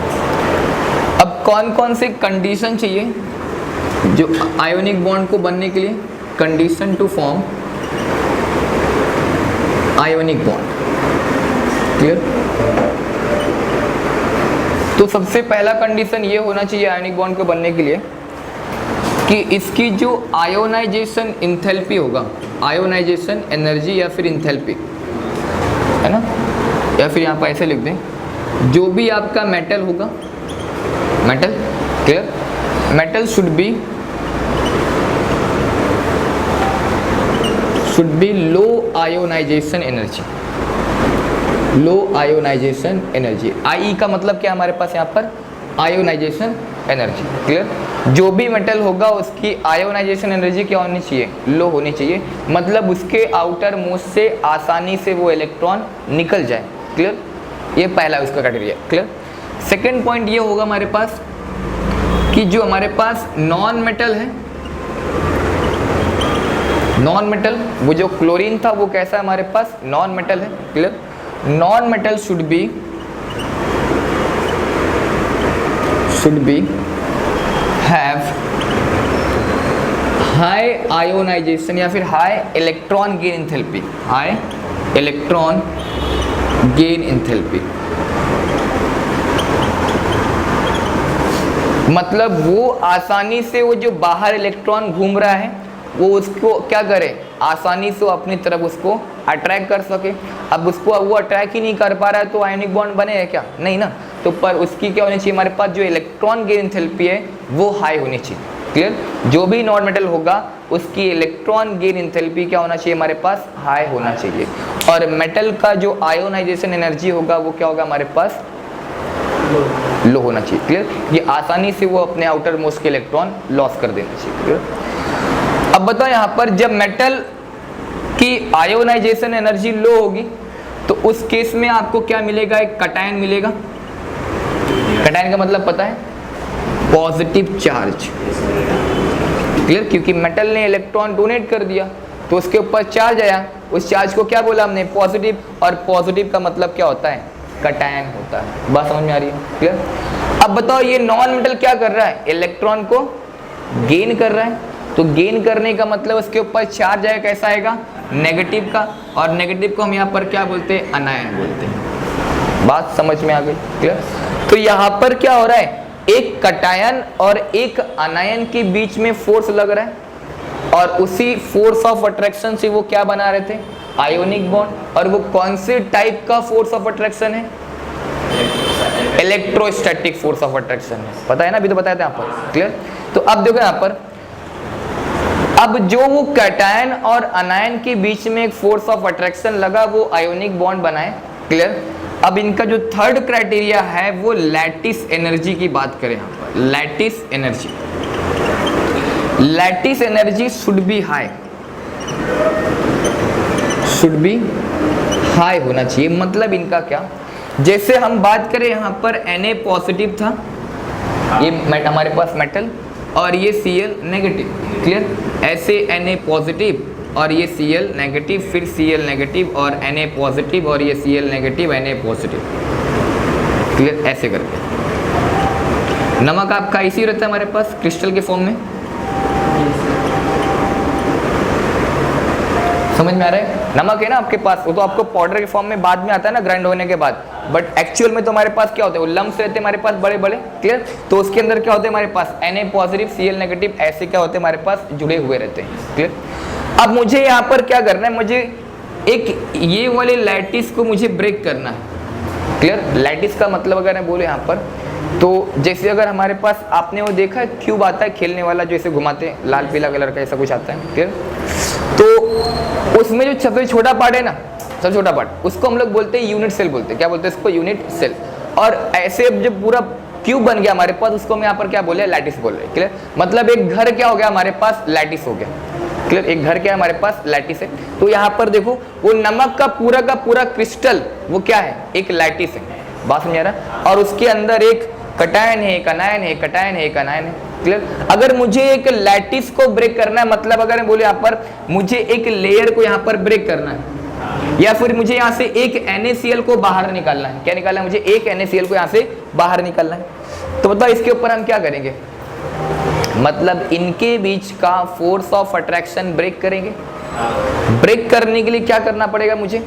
अब कौन कौन से कंडीशन चाहिए जो आयोनिक बॉन्ड को बनने के लिए, condition to form ionic bond. Clear. तो सबसे पहला कंडीशन ये होना चाहिए आयोनिक बॉन्ड को बनने के लिए कि इसकी जो आयोनाइजेशन इंथैल्पी होगा, आयोनाइजेशन एनर्जी या फिर इंथैल्पी है ना, या फिर यहाँ पर ऐसे लिख दें, जो भी आपका मेटल होगा, metal, clear, metal should be low ionization energy, low ionization energy. I का मतलब क्या हमारे पास यहाँ पर, आयोनाइजेशन एनर्जी। क्लियर। जो भी मेटल होगा उसकी आयोनाइजेशन एनर्जी क्या होनी चाहिए, लो होनी चाहिए, मतलब उसके आउटर मोस्ट से आसानी से वो इलेक्ट्रॉन निकल जाए। क्लियर। ये पहला उसका क्राइटेरिया। क्लियर। सेकेंड पॉइंट ये होगा हमारे पास कि जो हमारे पास नॉन मेटल है, नॉन मेटल, वो जो क्लोरीन था वो कैसा है हमारे पास, नॉन मेटल है। Clear. Non metal should be have high ionization या फिर high electron gain enthalpy, high electron gain enthalpy, मतलब वो आसानी से वो जो बाहर इलेक्ट्रॉन घूम रहा है वो उसको क्या करे, आसानी से वो अपनी तरफ उसको अट्रैक्ट कर सके। अब उसको वो अट्रैक्ट ही नहीं कर पा रहा है तो आयोनिक बॉन्ड बनेगा क्या, नहीं ना। तो पर उसकी क्या होनी चाहिए, हमारे पास जो इलेक्ट्रॉन गेन एंथैल्पी है वो हाई होनी चाहिए। क्लियर। जो भी नॉन मेटल होगा उसकी इलेक्ट्रॉन गेन एंथैल्पी क्या होना चाहिए, हमारे पास हाई होना चाहिए। और मेटल का जो आयोनाइजेशन एनर्जी होगा वो क्या होगा, हमारे पास लो होना चाहिए। क्लियर। ये आसानी से वो अपने आउटर मोस्ट के इलेक्ट्रॉन लॉस कर देना चाहिए। क्लियर। अब बताओ यहाँ पर जब मेटल की आयोनाइजेशन एनर्जी लो होगी तो उस केस में आपको क्या मिलेगा, एक कटायन मिलेगा। कटायन का मतलब पता है, पॉजिटिव चार्ज। क्लियर। क्योंकि मेटल ने इलेक्ट्रॉन डोनेट कर दिया तो उसके ऊपर चार्ज आया, उस चार्ज को क्या बोला हमने, पॉजिटिव। और पॉजिटिव का मतलब क्या होता है, कटायन होता है। बात समझ में आ रही है। क्लियर। अब बताओ ये नॉन मेटल क्या कर रहा है, इलेक्ट्रॉन को गेन कर रहा है, तो गेन करने का मतलब उसके ऊपर चार्ज आएगा, कैसा आएगा, नेगेटिव का। और नेगेटिव को हम यहाँ पर क्या बोलते हैं, अनायन बोलते हैं। बात समझ में आ गई। क्लियर। तो यहाँ पर क्या हो रहा है, एक कटायन और एक अनायन के बीच में फोर्स लग रहा है और उसी फोर्स ऑफ अट्रैक्शन से वो क्या बना रहे थे, आयोनिक बॉन्ड। और वो कौन से टाइप का फोर्स ऑफ अट्रैक्शन है, इलेक्ट्रोस्टैटिक फोर्स ऑफ अट्रैक्शन है, पता है ना, अभी तो बताया था यहाँ पर, क्लियर। तो अब देखो यहाँ पर, अब जो वो कैटायन और अनायन के बीच में एक फोर्स ऑफ अट्रैक्शन लगा, वो आयोनिक बॉन्ड बनाए, क्लियर। अब इनका जो थर्ड क्राइटेरिया है वो लैटिस एनर्जी की बात करें यहाँ पर, lattice energy. Lattice energy should be high, should be high होना चाहिए। मतलब इनका क्या, जैसे हम बात करें यहाँ पर Na पॉजिटिव था, ये हमारे पास मेटल, और ये Cl नेगेटिव, क्लियर। ऐसे Na पॉजिटिव और ये Cl नेगेटिव, फिर Cl नेगेटिव और Na पॉजिटिव और ये Cl negative Na positive, clear. ऐसे करके नमक आपका इसी रहता है हमारे पास क्रिस्टल के फॉर्म में, समझ में आ रहा है। नमक है ना आपके पास, वो तो आपको पाउडर के फॉर्म में बाद में आता है ना, ग्राइंड होने के बाद, बट एक्चुअल में तो हमारे पास क्या होता है, वो लम्स रहते हैं हमारे पास बड़े बड़े, क्लियर। तो उसके अंदर क्या होता है हमारे पास, Na पॉजिटिव Cl नेगेटिव ऐसे क्या होते हैं हमारे पास जुड़े हुए रहते हैं, क्लियर। अब मुझे यहाँ पर क्या करना है, मुझे एक ये वाले लैटिस को मुझे ब्रेक करना है, क्लियर। लैटिस का मतलब अगर मैं बोले यहाँ पर, तो जैसे अगर हमारे पास आपने वो देखा है क्यूब आता है खेलने वाला, जो ऐसे घुमाते हैं, लाल पीला कलर का ऐसा कुछ आता है, क्लियर। तो उसमें जो सबसे छोटा पार्ट है ना, सबसे छोटा पार्ट, उसको हम लोग बोलते हैं यूनिट सेल बोलते हैं, क्या बोलते हैं इसको, यूनिट सेल। और ऐसे जब पूरा क्यूब बन गया हमारे पास, उसको हम यहाँ पर क्या बोले, लैटिस बोल रहे हैं, क्लियर। मतलब एक घर क्या हो गया हमारे पास, लैटिस हो गया, क्लियर। एक घर क्या है हमारे पास, लैटिस है। तो यहाँ पर देखो वो नमक का पूरा क्रिस्टल वो क्या है, एक लैटिस है, बात समझ आ रहा। और उसके अंदर एक कटायन है, एक अनायन है, कटायन है, एक अनायन है, क्लियर। अगर मुझे एक लैटिस को ब्रेक करना है, मतलब अगर मैं बोले यहाँ पर मुझे एक लेयर को यहाँ पर ब्रेक करना है, या फिर मुझे यहाँ से एक NaCl को बाहर निकालना है, क्या निकालना है, मुझे एक NaCl को यहाँ से बाहर निकालना है, तो बताओ इसके ऊपर हम क्या करेंगे, मतलब इनके बीच का फोर्स ऑफ अट्रैक्शन ब्रेक करेंगे। ब्रेक करने के लिए क्या करना पड़ेगा, मुझे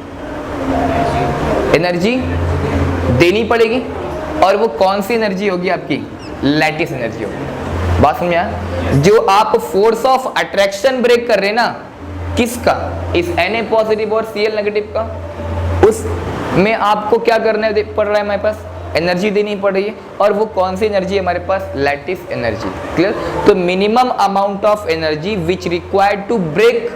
एनर्जी देनी पड़ेगी, और वो कौन सी एनर्जी होगी आपकी, लैटिस एनर्जी होगी। बात समझ आया। जो आप फोर्स ऑफ अट्रैक्शन ब्रेक कर रहे हैं ना, किसका, इस Na पॉजिटिव और Cl नेगेटिव का, उसमें आपको क्या करना पड़ रहा है, हमारे पास एनर्जी देनी पड़ रही है, और वो कौन सी एनर्जी है हमारे पास, लैटिस एनर्जी, क्लियर। तो minimum amount of energy which required to break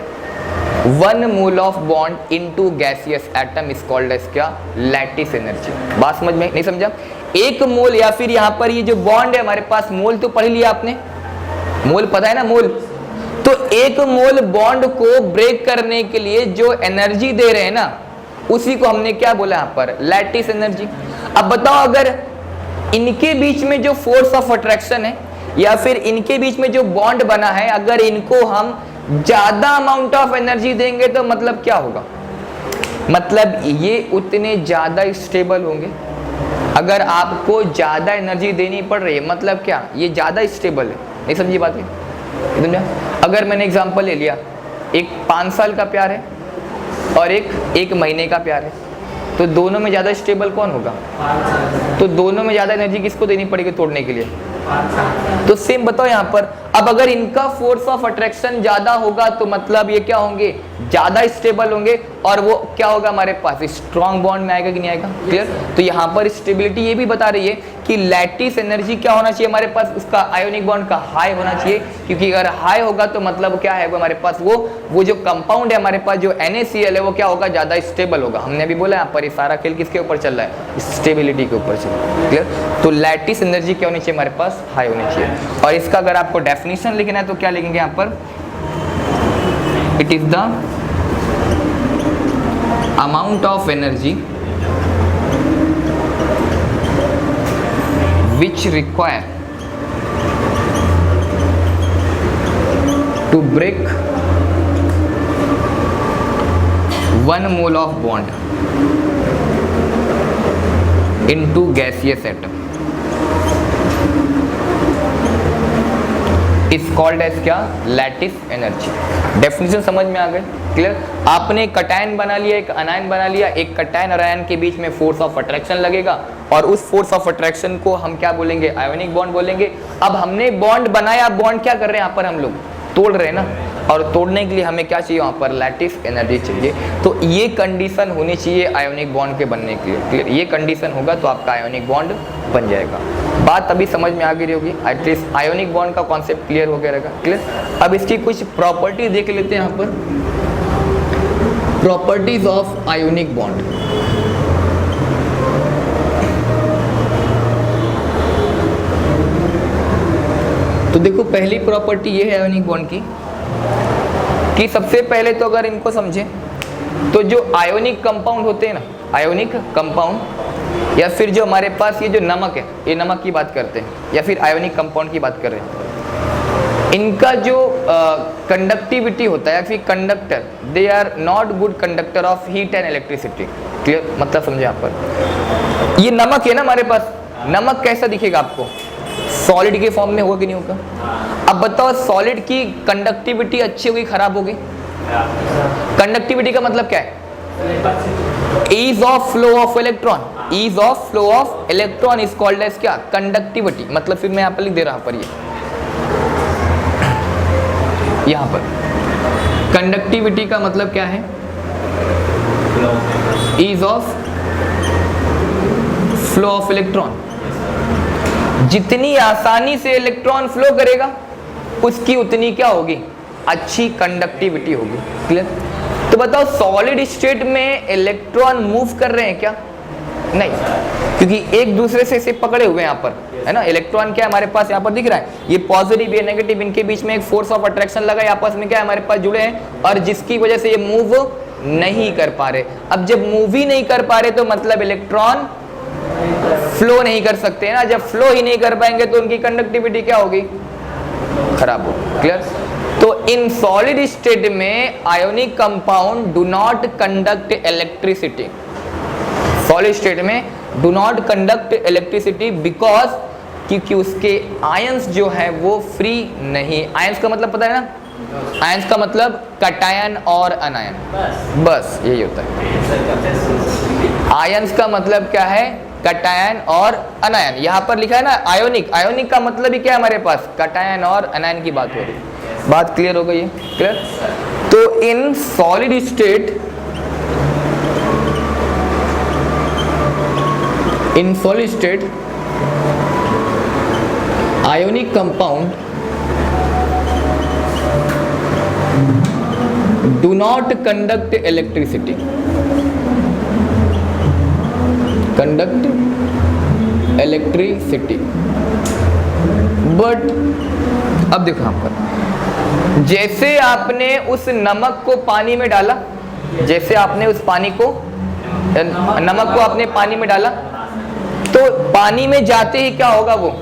1 mole of bond into gaseous atom is called as क्या, लैटिस एनर्जी। बात समझ में नहीं समझा, एक मोल, या फिर यहाँ पर ये जो बॉन्ड है हमारे पास, मोल तो पढ़ लिया आपने, मोल पता है ना, मोल। तो एक मोल बॉन्ड को ब्रेक करने के लिए जो एनर्जी दे रहे हैं ना, उसी को हमने क्या बोला यहाँ पर, लैटिस एनर्जी। अब बताओ अगर इनके बीच में जो फोर्स ऑफ अट्रैक्शन है, या फिर इनके बीच में जो बॉन्ड बना है, अगर इनको हम ज्यादा अमाउंट ऑफ एनर्जी देंगे तो मतलब क्या होगा, मतलब ये उतने ज्यादा स्टेबल होंगे। अगर आपको ज्यादा एनर्जी देनी पड़ रही है, मतलब क्या, ये ज्यादा स्टेबल है, नहीं समझी बात है। अगर मैंने एग्जांपल ले लिया, एक 5 साल का प्यार है और एक महीने का प्यार है, तो दोनों में ज़्यादा स्टेबल कौन होगा, तो दोनों में ज़्यादा एनर्जी किसको देनी पड़ेगी तोड़ने के लिए, तो सेम बताओ यहाँ पर। अब अगर इनका फोर्स ऑफ अट्रैक्शन ज़्यादा होगा तो मतलब ये क्या होंगे, ज़्यादा स्टेबल होंगे, और वो क्या होगा हमारे पास, स्ट्रॉन्ग बॉन्ड में आएगा कि नहीं आएगा, क्लियर। तो यहाँ पर स्टेबिलिटी ये भी बता रही है कि लैटिस एनर्जी क्या होना चाहिए हमारे पास, उसका आयोनिक बॉन्ड का हाई होना चाहिए, क्योंकि अगर हाई होगा तो मतलब क्या है वो हमारे पास, वो जो कंपाउंड है हमारे पास जो NaCl है, वो क्या होगा, ज़्यादा स्टेबल होगा। हमने अभी बोला यहाँ पर ये सारा खेल किसके ऊपर चल रहा है, स्टेबिलिटी के ऊपर चल रहा है, क्लियर। तो लैटिस एनर्जी क्या होनी चाहिए हमारे पास, हाई होनी चाहिए। और इसका अगर आपको डेफिनेशन लिखना है तो क्या लिखेंगे यहाँ पर, it is the amount of energy which require to break 1 mole of bond into gaseous atom is called as क्या, लैटिस एनर्जी। डेफिनेशन समझ में आ गए, क्लियर। आपने एक कटायन बना लिया, एक अनायन बना लिया, एक कटायन और आयन के बीच में फोर्स ऑफ अट्रैक्शन लगेगा, और उस फोर्स ऑफ अट्रैक्शन को हम क्या बोलेंगे, आयोनिक बॉन्ड बोलेंगे। अब हमने बॉन्ड बनाया, बॉन्ड क्या कर रहे हैं यहाँ पर हम लोग, तोड़ रहे हैं ना, और तोड़ने के लिए हमें क्या चाहिए वहाँ पर, लैटिस एनर्जी चाहिए। तो ये कंडीशन होनी चाहिए आयोनिक बॉन्ड के बनने के लिए, क्लियर। ये कंडीशन होगा तो आपका आयोनिक बॉन्ड बन जाएगा। बात अभी समझ में आ गई होगी, एटलीस्ट आयोनिक बॉन्ड का कॉन्सेप्ट क्लियर हो गया रहेगा, क्लियर। अब इसकी कुछ प्रॉपर्टी देख लेते हैं यहाँ पर, प्रॉपर्टीज ऑफ आयोनिक बॉन्ड। तो देखो पहली प्रॉपर्टी ये है आयोनिक बॉन्ड की कि सबसे पहले तो अगर इनको समझें तो जो आयोनिक कंपाउंड होते हैं ना, आयोनिक कंपाउंड, या फिर जो हमारे पास ये जो नमक है, ये नमक की बात करते हैं या फिर आयोनिक कंपाउंड की बात कर रहे हैं, इनका जो कंडक्टिविटी होता है या फिर conductor, they are not good conductor of heat and electricity, clear. मतलब समझे यहाँ पर, ये नमक है ना हमारे पास, नमक कैसा दिखेगा आपको, सॉलिड के फॉर्म में होगा कि नहीं होगा। अब बताओ सॉलिड की कंडक्टिविटी अच्छी होगी खराब होगी, कंडक्टिविटी का मतलब क्या है, ease of flow of electron, ease of flow of electron is called as क्या, कंडक्टिविटी। मतलब फिर मैं यहाँ पर लिख दे रहा हूं पर ये यहाँ पर कंडक्टिविटी का मतलब क्या है, ease of flow of electron. जितनी आसानी से इलेक्ट्रॉन फ्लो करेगा उसकी उतनी क्या होगी, अच्छी कंडक्टिविटी होगी, क्लियर। तो बताओ सॉलिड स्टेट में इलेक्ट्रॉन मूव कर रहे हैं क्या, नहीं, क्योंकि एक दूसरे से इसे पकड़े हुए हैं यहाँ पर, है ना। इलेक्ट्रॉन क्या हमारे पास यहाँ पर दिख रहा है, ये पॉजिटिव ये नेगेटिव, इनके बीच में एक फोर्स ऑफ अट्रैक्शन लगा है, आपस में क्या हमारे पास जुड़े हैं, और जिसकी वजह से ये मूव नहीं कर पा रहे। अब जब मूव ही नहीं कर पा रहे तो मतलब इलेक्ट्रॉन फ्लो नहीं कर सकते हैं ना, जब फ्लो ही नहीं कर पाएंगे तो उनकी कंडक्टिविटी क्या होगी, खराब होगी, क्लियर। तो इन सॉलिड स्टेट में ionic compound do not conduct electricity, solid state में do not conduct electricity because, क्योंकि उसके आयंस जो है वो फ्री नहीं। आयंस का मतलब पता है ना, आयंस का मतलब कटायन और अनायन, बस यही होता है। आयंस का मतलब क्या है, कटायन और अनायन। यहाँ पर लिखा है ना आयोनिक, आयोनिक का मतलब ही क्या है हमारे पास, कटायन और अनायन की बात हो रही है। बात क्लियर हो गई है, क्लियर। तो इन solid state, in solid state ionic compound do not conduct electricity, conduct electricity, but अब देखो यहाँ पर, जैसे आपने उस नमक को पानी में डाला, जैसे आपने उस पानी को, नमक को आपने पानी में डाला, तो पानी में जाते ही क्या होगा, वो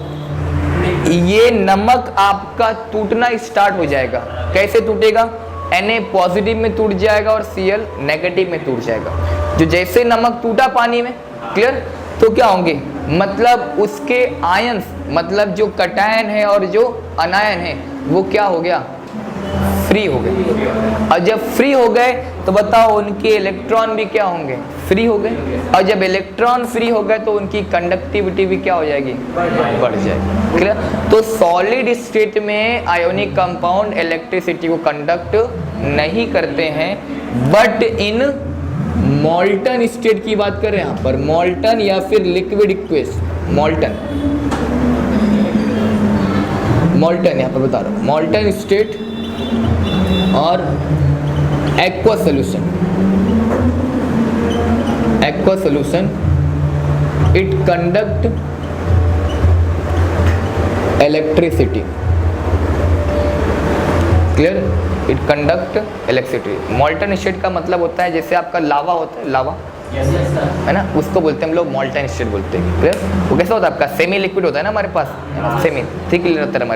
ये नमक आपका टूटना स्टार्ट हो जाएगा। कैसे टूटेगा, Na पॉजिटिव में टूट जाएगा और Cl नेगेटिव में टूट जाएगा। जो जैसे नमक टूटा पानी में, क्लियर, तो क्या होंगे, मतलब उसके आयंस, मतलब जो कटायन है और जो अनायन है वो क्या हो गया, फ्री हो गए। और जब फ्री हो गए तो बताओ उनके इलेक्ट्रॉन भी क्या होंगे, फ्री हो गए। और जब इलेक्ट्रॉन फ्री हो गए तो उनकी कंडक्टिविटी भी क्या हो जाएगी, बढ़ जाएगी, क्लियर। तो सॉलिड स्टेट में आयोनिक कंपाउंड इलेक्ट्रिसिटी को कंडक्ट नहीं करते हैं, बट इन मॉल्टन स्टेट की बात करें यहाँ पर, मॉल्टन या फिर लिक्विड इक्वेस, मॉल्टन, मॉल्टन यहाँ पर बता रहा हूँ, मॉल्टन स्टेट और aqua solution, aqua solution, it conduct electricity, clear, it conduct electricity. मॉल्टन state का मतलब होता है जैसे आपका लावा होता है, लावा है ना, उसको बोलते हैं हम लोग मॉल्टन स्टेट बोलते हैं, क्लियर। वो कैसा होता है आपका, सेमी लिक्विड होता है ना हमारे पास, सेमी थिक रहता है हमारे